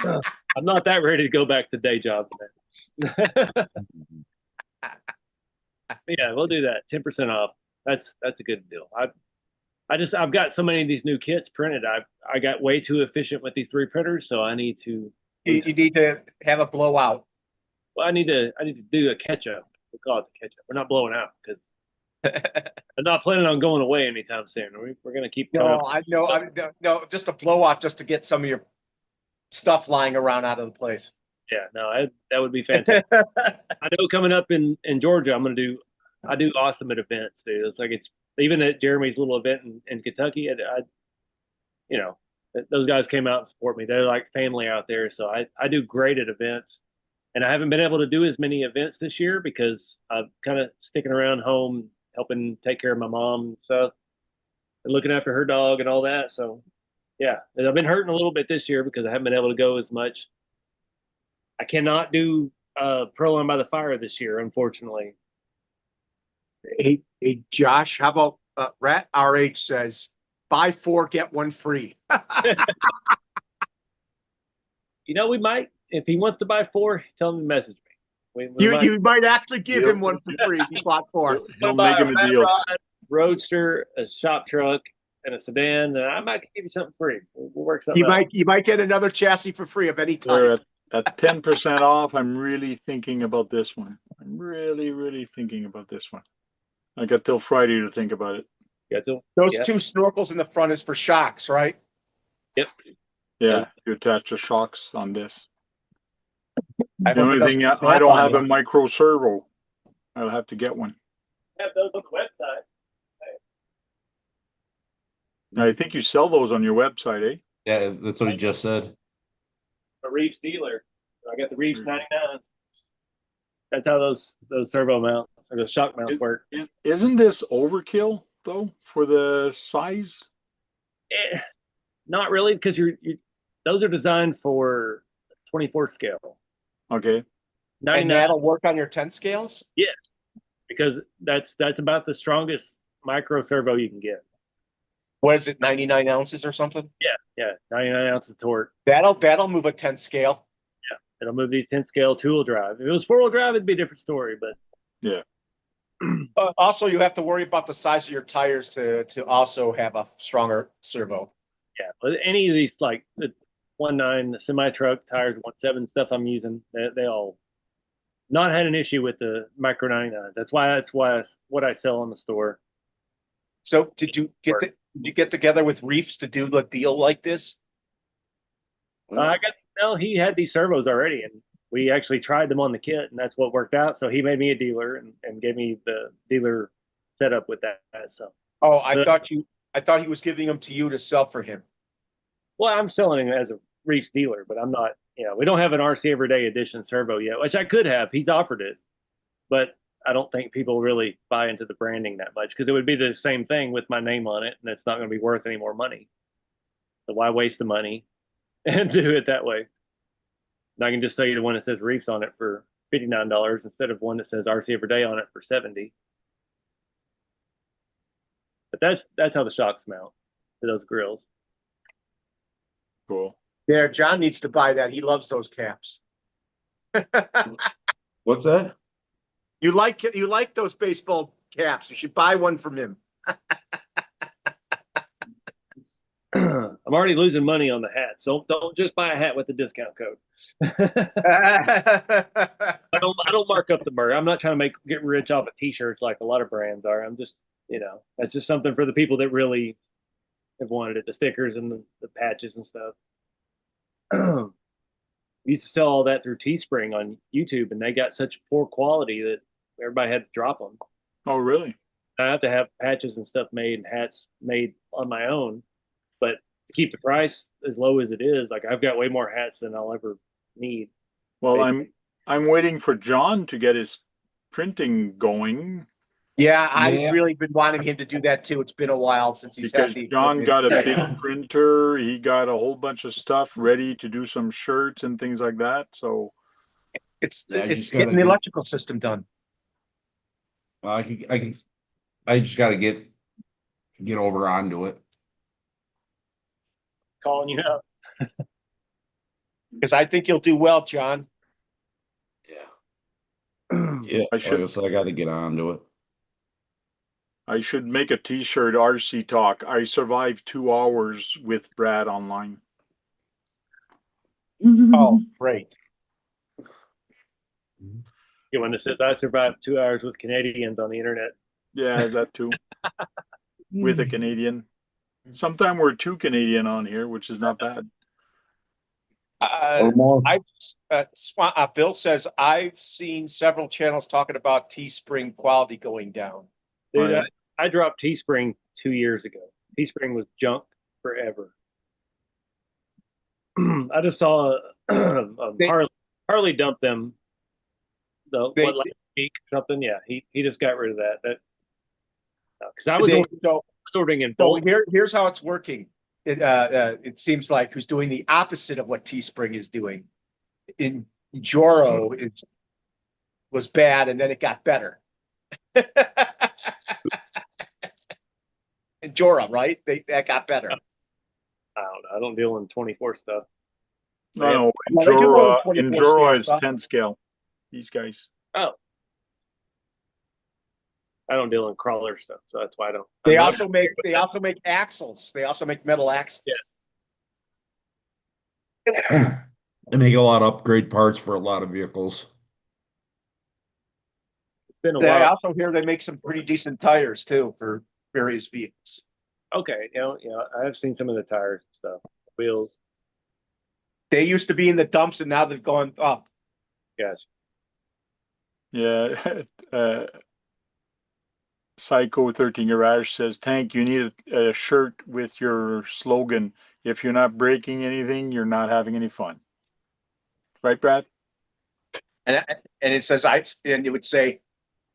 I'm not that ready to go back to day jobs, man. Yeah, we'll do that. 10% off. That's a good deal. I've got so many of these new kits printed. I got way too efficient with these 3 printers, so I need to. You need to have a blowout. Well, I need to do a catch up. We call it the catch up. We're not blowing out because I'm not planning on going away anytime soon. We're going to keep going. No, just a blowout just to get some of your stuff lying around out of the place. Yeah, no, that would be fantastic. I know coming up in Georgia, I do awesome at events, dude. It's like even at Jeremy's little event in Kentucky, those guys came out and support me. They're like family out there. So I do great at events. And I haven't been able to do as many events this year because I'm kind of sticking around home, helping take care of my mom and stuff and looking after her dog and all that. So yeah, I've been hurting a little bit this year because I haven't been able to go as much. I cannot do Pro Line by the Fire this year, unfortunately. Hey, Josh, how about Rat RH says, buy 4, get 1 free. We might, if he wants to buy 4, tell him to message me. You might actually give him 1 for free if he bought 4. He'll make him a deal. Roadster, a shop truck, and a sedan, and I might give you something free. We'll work something out. You might get another chassis for free of any We're type. at 10% off. I'm really thinking about this one. I'm really thinking about this one. I got till Friday to think about it. Those two snorkels in the front is for shocks, right? Yep. Yeah, you attach the shocks on this. I The hope it only doesn't thing, I snap don't on have you. a micro servo. I'll have to get one. Have those on the website. I think you sell those on your website, eh? Yeah, that's what he just said. A Reeves dealer. I got the Reeves 99s. That's how those servo mounts or the shock mounts work. Isn't this overkill though for the size? Not really, because you're those are designed for 24 scale. Okay. And 99, that'll work on your 10 scales? because that's about the strongest micro servo you can get. What is it, 99 ounces or something? Yeah, 99 ounces of torque. That'll move a 10 scale. It'll move these 10 scale two-wheel drive. If it was four-wheel drive, it'd be a different story. But Yeah. Also, you have to worry about the size of your tires to also have a stronger servo. yeah, but any of these like the 1.9 the semi truck tires, 1.7 stuff I'm using, they all not had an issue with the micro 99. That's why what I sell in the store. So did you get together with Reefs to do a deal like this? He had these servos already, and we actually tried them on the kit, and that's what worked out. So he made me a dealer and gave me the dealer setup with that. So I thought he was giving them to you to sell for him. well, I'm selling it as a Reefs dealer, but I'm not. We don't have an RC Everyday Edition servo yet, which I could have. He's offered it, but I don't think people really buy into the branding that much because it would be the same thing with my name on it, and it's not going to be worth any more money. So why waste the money and do it that way? And I can just sell you the one that says Reefs on it for $59 instead of one that says RC Everyday on it for $70. But that's how the shocks mount to those grills. Cool. There, John needs to buy that. He loves those caps. What's that? You like those baseball caps. You should buy one from him. I'm already losing money on the hats, so don't just buy a hat with the discount code. I don't mark up the merch. I'm not trying to get rich off of t-shirts like a lot of brands are. I'm just that's just something for the people that really have wanted it, the stickers and the patches and stuff. We used to sell all that through Teespring on YouTube, and they got such poor quality that everybody had to drop them. Oh, really? I have to have patches and stuff made and hats made on my own, but to keep the price as low as it is, like I've got way more hats than I'll ever need. Well, I'm waiting for John to get his printing going. Yeah, I've really been wanting him to do that too. It's been a while since he's Because had the John got a big printer. He got a whole bunch of stuff ready to do some shirts and things like that. So it's just getting gotta the get- electrical system done. I just got to get over onto it. Calling you out. Because I think you'll do well, John. Yeah, I should- I got to get onto it. I should make a t-shirt, RC Talk. I survived 2 hours with Brad online. Oh, great. Get one that says I survived 2 hours with Canadians on the internet. Yeah, that too. With a Canadian. Sometime we're 2 Canadian on here, which is not bad. Or more. Bill says I've seen several channels talking about Teespring quality going down. Dude, Oh, yeah. I dropped Teespring 2 years ago. Teespring was junk forever. I just saw Harley dump them. Last week or something. Yeah, he just got rid of that. Because I was ordering in bulk. Here's how it's working. It seems like who's doing the opposite of what Teespring is doing. In Joro, it was bad and then it got better. In Jora, right? That got better. I don't know. I don't deal in 24 stuff. No, Yeah, they do go in 24 Jura is scale stuff. 10 scale. These guys. Oh. I don't deal in crawler stuff, so that's why I don't. They I'm not- also make axles. They also make metal axles. Yeah. They make a lot of upgrade parts for a lot of vehicles. It's been a I while. also hear they make some pretty decent tires too for various vehicles. Okay, I have seen some of the tires and stuff, wheels. They used to be in the dumps and now they've gone up. Gotcha. Yeah. Psycho 13 Garage says, Tank, you need a shirt with your slogan. If you're not breaking anything, you're not having any fun. Right, Brad? And it says and it would say,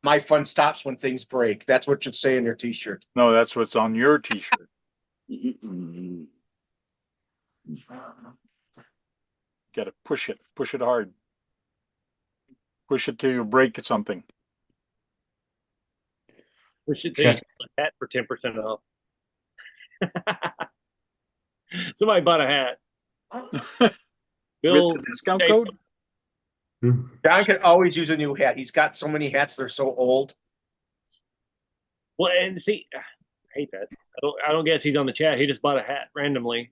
my fun stops when things break. That's what you'd say in your t-shirt. No, that's what's on your t-shirt. Gotta push it. Push it hard. Push it till you break something. We should Check. take a hat for 10% off. Somebody bought a hat. Bill, With the discount code? John can always use a new hat. He's got so many hats, they're so old. well, and see, I hate that. I don't guess he's on the chat. He just bought a hat randomly.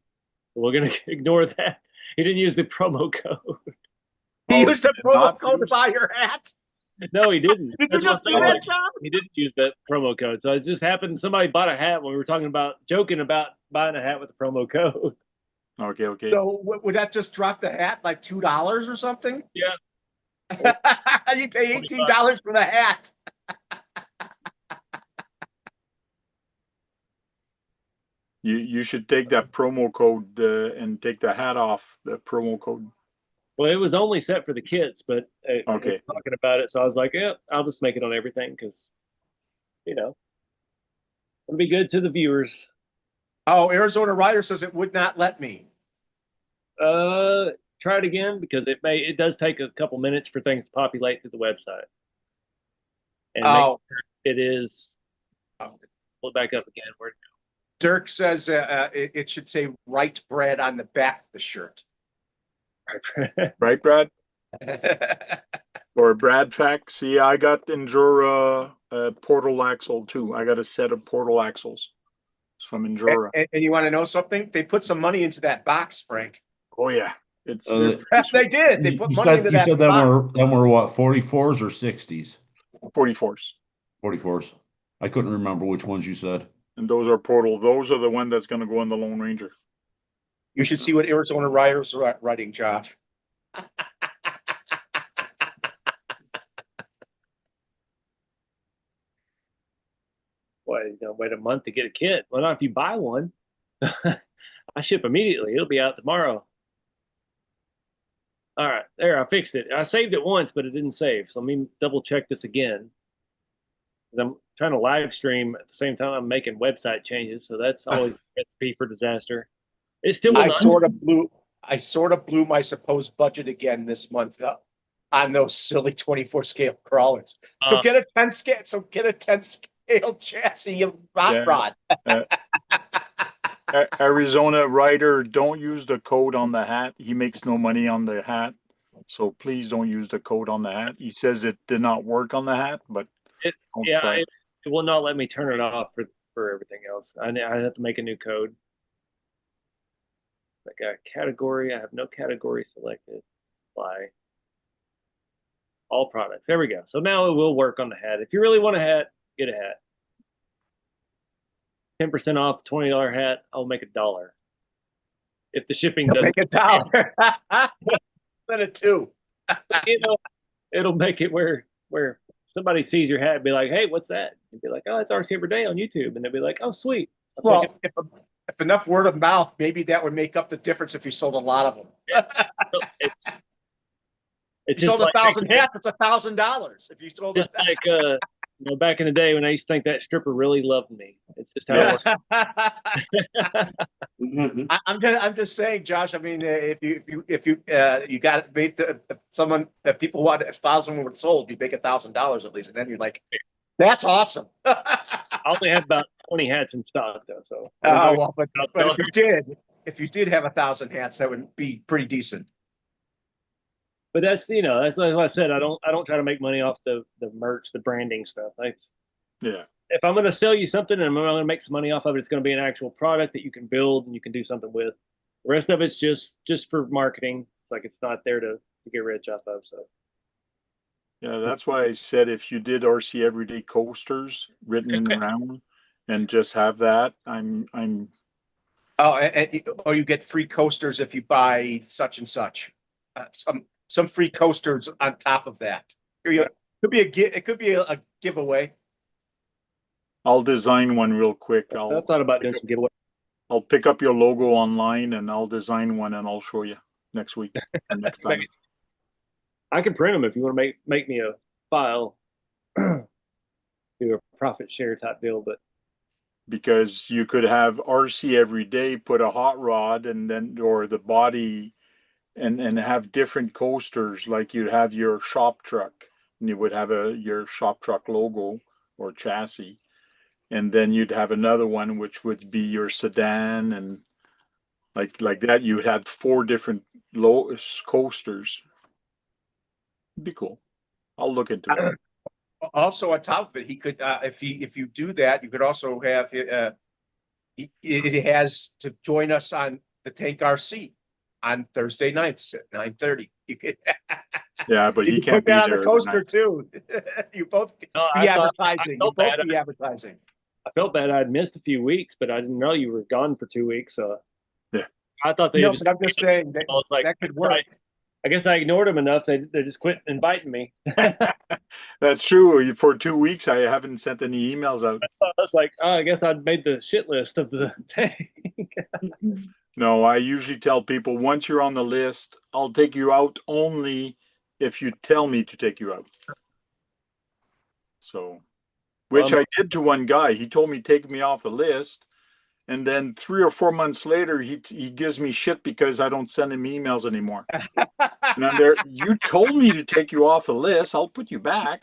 So we're gonna ignore that. He didn't use the promo code. He Oh, used a did promo not code to use- buy your hat. No, he didn't. Did you That's what just I'm do saying. that, John? He didn't use that promo code. So it just happened. Somebody bought a hat when we were joking about buying a hat with the promo code. Okay, okay. So would that just drop the hat like $2 or something? Yeah. You pay $18 for the hat. You should take that promo code and take the hat off the promo code. Well, it was only set for the kids, but Okay. talking about it, so I was like, yeah, I'll just make it on everything because, it'll be good to the viewers. Oh, Arizona Rider says it would not let me. Try it again because it does take a couple minutes for things to populate to the website. And make Oh, sure it is. Pull it back up again. Where Dirk says it should say right bread on the back of the shirt. Right, Brad? Or Brad fact. See, I got Endura portal axle too. I got a set of portal axles. It's from Endura. And you want to know something? They put some money into that box, Frank. Oh yeah. It's Yes, they did. They put money into You that said box. them were what, 44s or 60s? 44s. 44s. I couldn't remember which ones you said. And those are portal. Those are the one that's gonna go in the Lone Ranger. You should see what Arizona Rider's writing, Josh. Boy, wait a month to get a kit. Well, not if you buy one. I ship immediately. It'll be out tomorrow. All right, there. I fixed it. I saved it once, but it didn't save. So let me double check this again. I'm trying to live stream at the same time I'm making website changes, so that's always a recipe for disaster. It still will I not. sort of blew my supposed budget again this month on those silly 24 scale crawlers. So get a 10 scale. So get a 10 scale chassis of rod. Arizona Rider, don't use the code on the hat. He makes no money on the hat. So please don't use the code on the hat. He says it did not work on the hat, but don't try. It will not let me turn it off for everything else. I have to make a new code. I got category. I have no category selected. Apply. All products. There we go. So now it will work on the hat. If you really want a hat, get a hat. 10% off $20 hat. I'll make $1. If the shipping doesn't Make $1. Then a 2. It'll make it where somebody sees your hat and be like, hey, what's that? And be like, oh, it's RC Every Day on YouTube. And they'll be like, oh, sweet. Well, if enough word of mouth, maybe that would make up the difference if you sold a lot of them. It's you just sold like 1,000 hats, it's $1,000. If you sold just like back in the day when I used to think that stripper really loved me. It's just how it works. I'm just saying, Josh. I mean, if you got it made to someone that people want 1,000 were sold, you make $1,000 at least, and then you're like, that's awesome. I only have about 20 hats in stock though, so. Well, but if you did have 1,000 hats, that would be pretty decent. But that's like I said. I don't try to make money off the merch, the branding stuff. Yeah. If I'm going to sell you something and I'm going to make some money off of it, it's going to be an actual product that you can build and you can do something with. The rest of it's just for marketing. It's like it's not there to get rich off of. So Yeah, that's why I said if you did RC Everyday coasters written around and just have that, I'm Oh, or you get free coasters if you buy such and such. Some free coasters on top of that. It could be a giveaway. I'll design one real quick. I thought about doing some giveaway. I'll pick up your logo online and I'll design one and I'll show you next week or next time. I can print them if you want to make me a file, do a profit share type deal. But Because you could have RC every day, put a hot rod and then or the body and have different coasters, like you'd have your shop truck and you would have your shop truck logo or chassis, and then you'd have another one which would be your sedan, and like that you would have 4 different coasters. It'd be cool. I'll look into it. Also, on top of it, he could, if you do that, you could also have it has to join us on the Tank RC on Thursday nights at 9:30. You could, Yeah, but he you can't put that be on there the coaster tonight. too. You both be advertising. You both be advertising. I felt bad I'd missed a few weeks, but I didn't know you were gone for 2 weeks. So yeah, I thought they but I'm just saying that, I was like, that could work. I guess I ignored them enough. They just quit inviting me. That's true. For 2 weeks, I haven't sent any emails out. I was like, oh, I guess I'd made the shit list of the tank. No, I usually tell people once you're on the list, I'll take you out only if you tell me to take you out. So, which I did to one guy. He told me take me off the list, and then 3 or 4 months later, he gives me shit because I don't send him emails anymore. And I'm there. You told me to take you off the list. I'll put you back.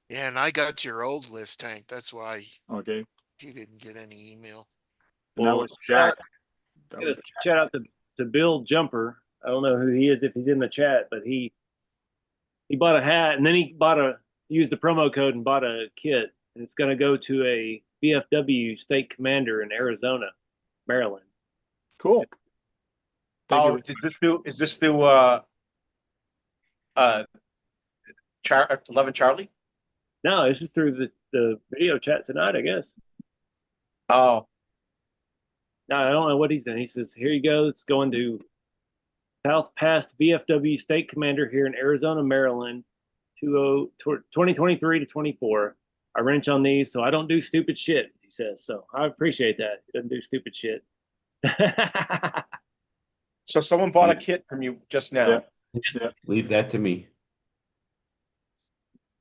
Yeah, and I got your old list, Tank. That's why Okay. he didn't get any email. And that was Jack. Shout out to Bill Jumper. I don't know who he is if he's in the chat, but he bought a hat and then he used the promo code and bought a kit, and it's going to go to a VFW state commander in Arizona, Maryland. Cool. Oh, is this through 11 Charlie? No, this is through the video chat tonight, I guess. Oh, No, I don't know what he's done. He says, here you go. It's going to South Pass VFW State Commander here in Arizona, Maryland, 2023 to 24. I wrench on these, so I don't do stupid shit, he says. So I appreciate that. He doesn't do stupid shit. so someone bought a kit from you just now. Yeah. Leave that to me.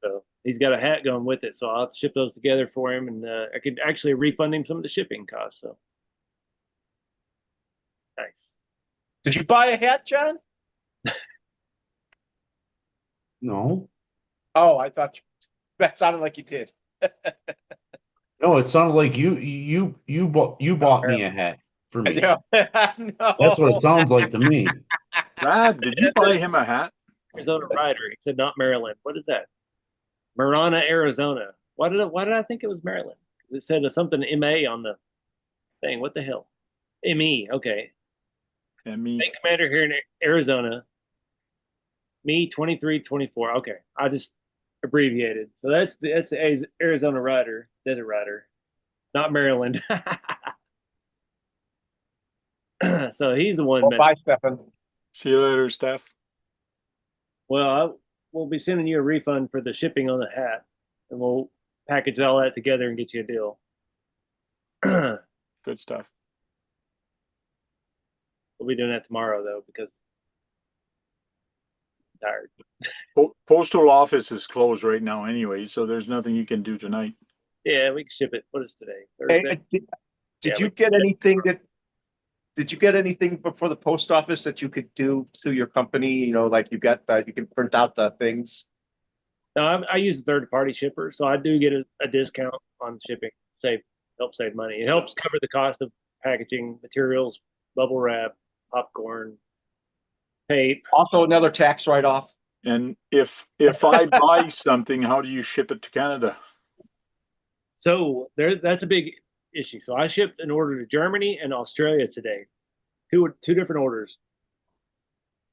So he's got a hat going with it. So I'll have to ship those together for him, and I could actually refund him some of the shipping costs. So nice. Did you buy a hat, John? No. Oh, I thought that sounded like you did. No, it sounded like you bought me a hat for me. No. That's what it sounds like to me. Brad, did you buy him a hat? Arizona Rider. He said not Maryland. What is that? Marana, Arizona. Why did I think it was Maryland? Because it said something MA on the thing. What the hell? ME. Okay. ME. State commander here in Arizona. Me 2324. Okay. I just abbreviated. So that's the Arizona Rider, Desert Rider, not Maryland. So he's the one. Well, bye, Stefan. See you later, Steph. Well, we'll be sending you a refund for the shipping on the hat, and we'll package all that together and get you a deal. Good stuff. We'll be doing that tomorrow, though, because I'm tired. Postal office is closed right now anyway, so there's nothing you can do tonight. Yeah, we can ship it. What is today? Thursday? Hey, did you get anything before the post office that you could do through your company? You know, like you can print out the things. No, I use a third-party shipper, so I do get a discount on shipping. Help save money. It helps cover the cost of packaging materials, bubble wrap, popcorn, tape. Also, another tax write-off. And if I buy something, how do you ship it to Canada? So that's a big issue. So I shipped an order to Germany and Australia today. Two different orders.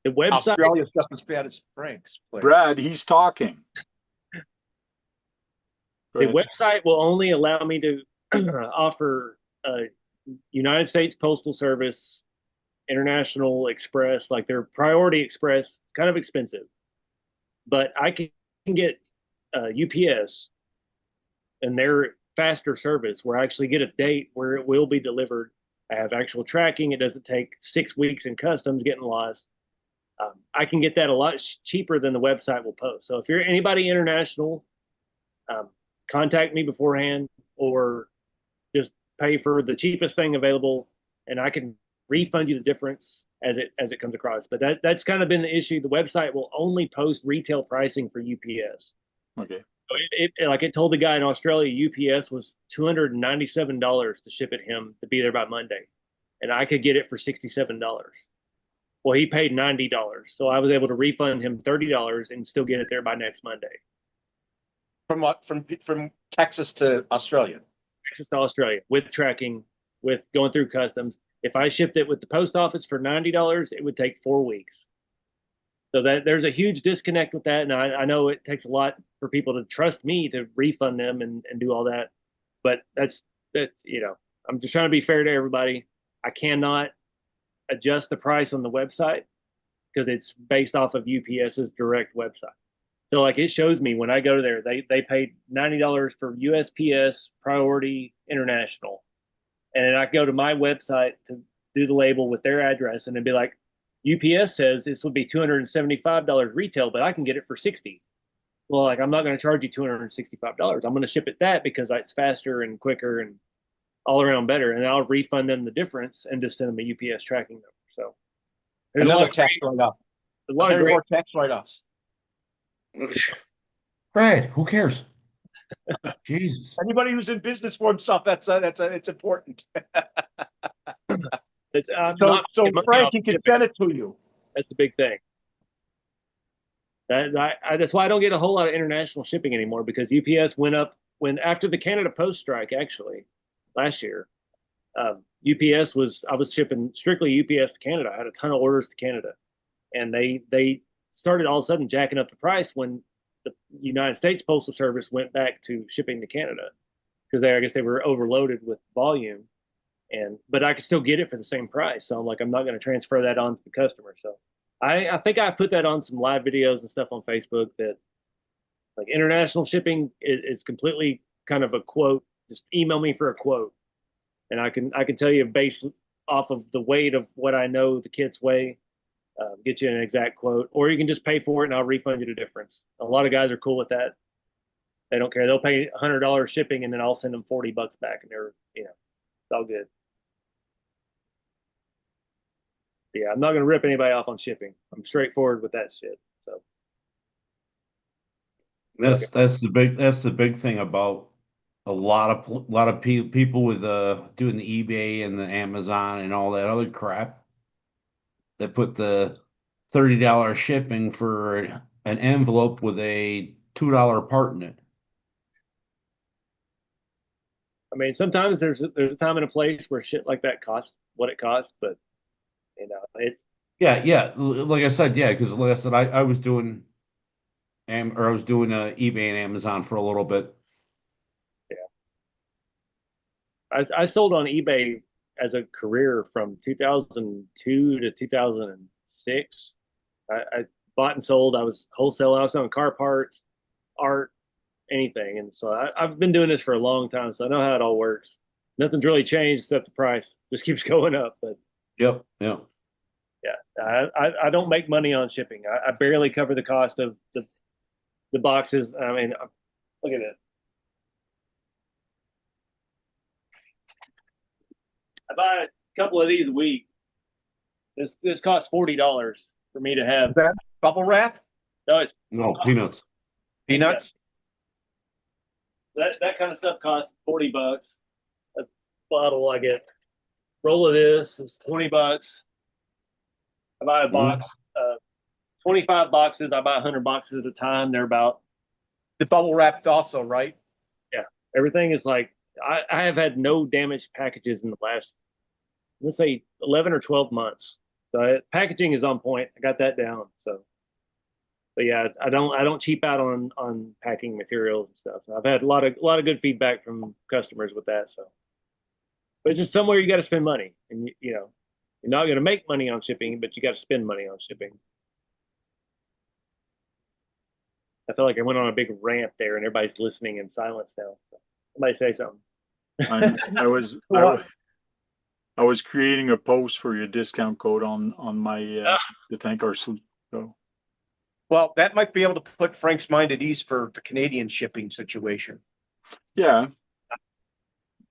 The website. Australia's just as bad as Frank's place. Brad, he's talking. The website will only allow me to offer United States Postal Service, International Express, like their Priority Express, kind of expensive. But I can get UPS and their faster service where I actually get a date where it will be delivered. I have actual tracking. It doesn't take 6 weeks in customs getting lost. I can get that a lot cheaper than the website will post. So if you're anybody international, contact me beforehand or just pay for the cheapest thing available, and I can refund you the difference as it comes across. But that's kind of been the issue. The website will only post retail pricing for UPS. Okay. Like it told the guy in Australia, UPS was $297 to ship it him to be there by Monday, and I could get it for $67. Well, he paid $90, so I was able to refund him $30 and still get it there by next Monday. From what? From Texas to Australia. Texas to Australia with tracking, with going through customs. If I shipped it with the post office for $90, it would take 4 weeks. So there's a huge disconnect with that, and I know it takes a lot for people to trust me to refund them and do all that. But that's I'm just trying to be fair to everybody. I cannot adjust the price on the website because it's based off of UPS's direct website. So like it shows me when I go there, they paid $90 for USPS Priority International. And then I go to my website to do the label with their address, and it'd be like, UPS says this would be $275 retail, but I can get it for $60. Well, like I'm not going to charge you $265. I'm going to ship it that because it's faster and quicker and all around better. And I'll refund them the difference and just send them a UPS tracking number. So there's Another tax write-off. a lot of There are great more tax write-offs. Brad, who cares? Jesus. Anybody who's in business for himself, it's important. It's, So Frank, he can send it to you. That's the big thing. That's why I don't get a whole lot of international shipping anymore, because UPS went up after the Canada Post strike, actually, last year. I was shipping strictly UPS to Canada. I had a ton of orders to Canada, and they started all of a sudden jacking up the price when the United States Postal Service went back to shipping to Canada because I guess they were overloaded with volume. But I could still get it for the same price. So I'm like, I'm not going to transfer that on to the customer. So I think I put that on some live videos and stuff on Facebook that like international shipping is completely kind of a quote. Just email me for a quote, and I can tell you based off of the weight of what I know the kits weigh, get you an exact quote, or you can just pay for it and I'll refund you the difference. A lot of guys are cool with that. They don't care. They'll pay $100 shipping and then I'll send them $40 back, and they're it's all good. Yeah, I'm not going to rip anybody off on shipping. I'm straightforward with that shit. So That's the big thing about a lot of people with doing the eBay and the Amazon and all that other crap that put the $30 shipping for an envelope with a $2 part in it. I mean, sometimes there's a time and a place where shit like that costs what it costs, but it's Yeah. Like I said, yeah, because like I said, I was doing eBay and Amazon for a little bit. I sold on eBay as a career from 2002 to 2006. I bought and sold. I was wholesale. I was selling car parts, art, anything. And so I've been doing this for a long time, so I know how it all works. Nothing's really changed except the price just keeps going up. But Yep. yeah, I don't make money on shipping. I barely cover the cost of the boxes. I mean, look at it. I buy a couple of these a week. This costs $40 for me to have. Is that bubble wrap? No, peanuts. Peanuts? That kind of stuff costs $40. A bottle I get. Roll of this is $20. I buy a box, 25 boxes. I buy 100 boxes at a time. They're about The bubble wrapped also, right? Yeah. Everything is like I have had no damaged packages in the last, let's say, 11 or 12 months. So packaging is on point. I got that down. So, but yeah, I don't cheap out on packing materials and stuff. I've had a lot of good feedback from customers with that. So, but it's just somewhere you got to spend money, and you're not going to make money on shipping, but you got to spend money on shipping. I feel like I went on a big rant there, and everybody's listening in silence now. So somebody say something. I was I was creating a post for your discount code on my the Tank RC. So Well, that might be able to put Frank's mind at ease for the Canadian shipping situation. yeah,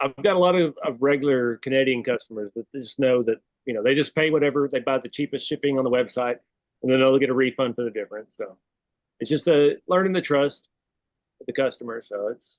I've got a lot of regular Canadian customers that just know that they just pay whatever they buy the cheapest shipping on the website, and then they'll get a refund for the difference. So it's just learning the trust of the customer. So it's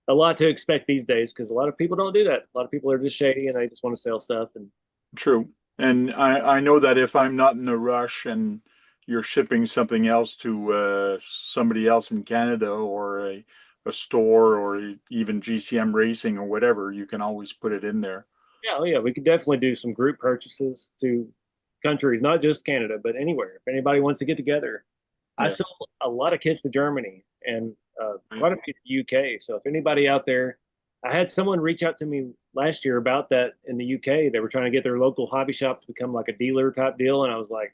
a lot to expect these days because a lot of people don't do that. A lot of people are just shady and they just want to sell stuff. And true. And I know that if I'm not in a rush and you're shipping something else to somebody else in Canada or a store or even GCM Racing or whatever, you can always put it in there. yeah, yeah, we could definitely do some group purchases to countries, not just Canada, but anywhere. If anybody wants to get together, I Yeah. sell a lot of kits to Germany and quite a few to the UK. So if anybody out there, I had someone reach out to me last year about that in the UK. They were trying to get their local hobby shop to become like a dealer type deal, and I was like,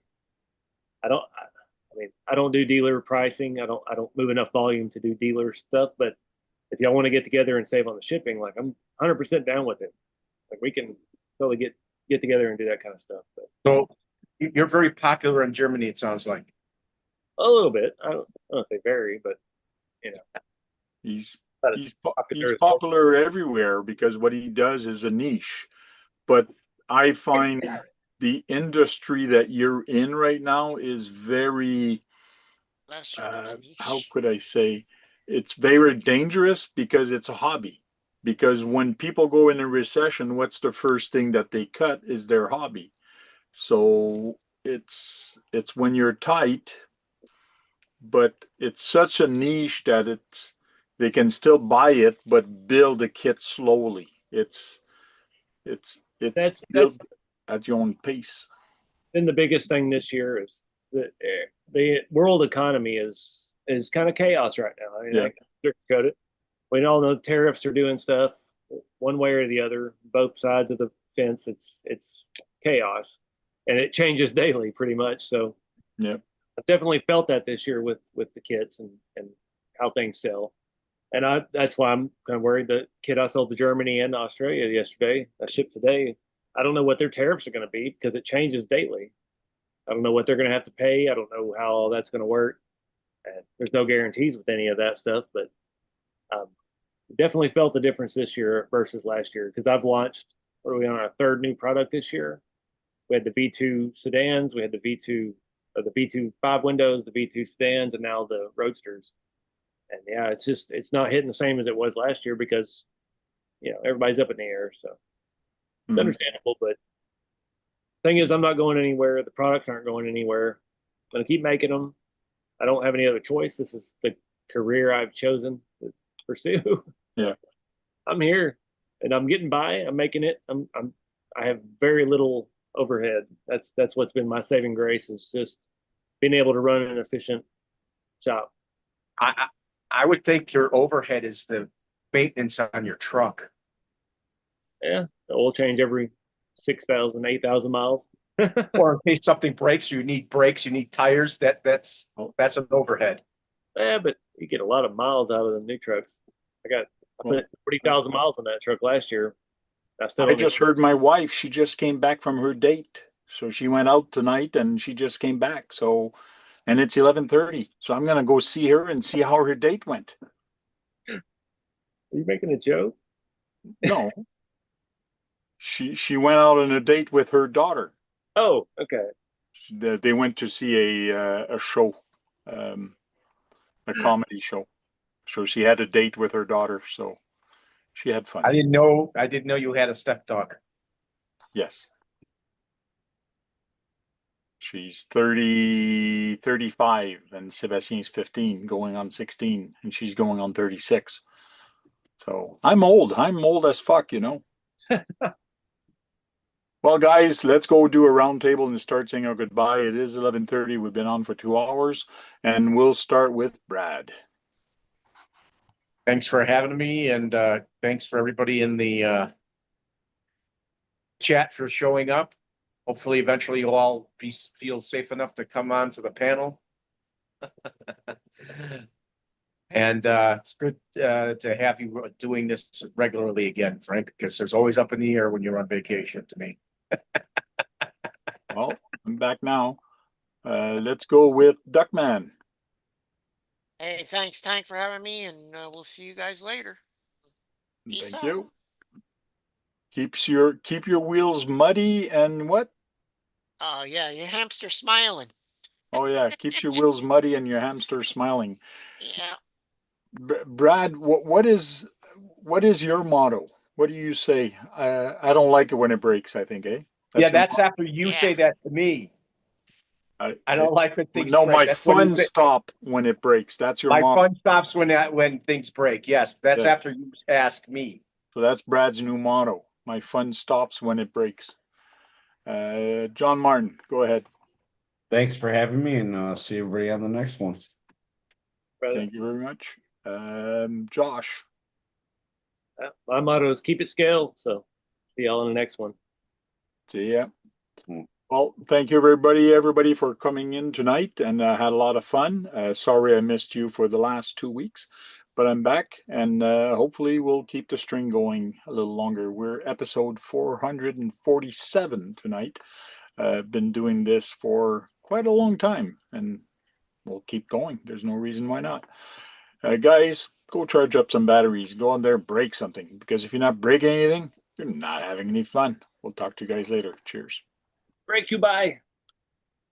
I don't do dealer pricing. I don't move enough volume to do dealer stuff. But if y'all want to get together and save on the shipping, like I'm 100% down with it. Like we can totally get together and do that kind of stuff. But So you're very popular in Germany, it sounds like. a little bit. I don't say very, but He's not as he's popular as popular everywhere because what he does is a niche. But I find the industry that you're in right now is very That's how could I say, it's very dangerous because it's a hobby. Because when people go in a recession, what's the first thing that they cut is their hobby. So it's when you're tight, but it's such a niche that they can still buy it, but build a kit slowly. It's that's built at your own pace. been the biggest thing this year is that the world economy is kind of chaos right now. I mean, Yeah. I sugarcoat it. We all know tariffs are doing stuff one way or the other, both sides of the fence. It's chaos, and it changes daily, pretty much. So Yeah. I've definitely felt that this year with the kits and how things sell. And that's why I'm kind of worried. The kit I sold to Germany and Australia yesterday, I shipped today. I don't know what their tariffs are going to be because it changes daily. I don't know what they're going to have to pay. I don't know how all that's going to work. And there's no guarantees with any of that stuff, but um, definitely felt the difference this year versus last year because I've launched. What are we on our third new product this year? We had the V2 sedans, we had the V2, the V2 5 windows, the V2 sedans, and now the roadsters. And yeah, it's not hitting the same as it was last year because everybody's up in the air. So it's Mhm. understandable, but thing is, I'm not going anywhere. The products aren't going anywhere. I'm gonna keep making them. I don't have any other choice. This is the career I've chosen to pursue. Yeah. I'm here, and I'm getting by. I'm making it. I have very little overhead. That's what's been my saving grace is just being able to run an efficient shop. I I would think your overhead is the maintenance on your truck. Yeah, the oil change every 6,000, 8,000 miles. Or in case something breaks, you need brakes, you need tires. That's an overhead. Yeah, but you get a lot of miles out of the new trucks. I put 40,000 miles on that truck last year. I just heard my wife, she just came back from her date. So she went out tonight and she just came back. So, and it's 11:30. So I'm going to go see her and see how her date went. Are you making a joke? No. She went out on a date with her daughter. Oh, okay. They went to see a show, a comedy show. So she had a date with her daughter. So she had fun. I didn't know you had a stepdaughter. Yes. She's 30, 35, and Sebastian's 15, going on 16, and she's going on 36. So I'm old. I'm old as fuck, you know. Well, guys, let's go do a round table and start saying our goodbye. It is 11:30. We've been on for 2 hours, and we'll start with Brad. Thanks for having me, and thanks for everybody in the chat for showing up. Hopefully, eventually you'll all feel safe enough to come on to the panel. And it's good to have you doing this regularly again, Frank, because there's always up in the air when you're on vacation to me. Well, I'm back now. Let's go with Duckman. Hey, thanks, Tank, for having me, and we'll see you guys later. Peace Thank out. you. Keep your wheels muddy and what? Oh, yeah, your hamster smiling. Oh yeah, keeps your wheels muddy and your hamster smiling. Yeah. Brad, what is your motto? What do you say? I don't like it when it breaks, I think, eh? Yeah, your that's motto? after you Yeah. say that to me. I don't like when things No, break. my That's what he fun said. stop when it breaks. That's your My motto. fun stops when things break. Yes, that's Yes. after you ask me. So that's Brad's new motto. My fun stops when it breaks. John Martin, go ahead. Thanks for having me, and see everybody on the next one. Brother. Thank you very much. Josh. My motto is keep it scale. So see y'all in the next one. See ya. Hmm. Well, thank you everybody for coming in tonight, and had a lot of fun. Sorry I missed you for the last 2 weeks, but I'm back, and hopefully we'll keep the string going a little longer. We're episode 447 tonight. Been doing this for quite a long time, and we'll keep going. There's no reason why not. Guys, go charge up some batteries. Go on there, break something, because if you're not breaking anything, you're not having any fun. We'll talk to you guys later. Cheers. Break you by.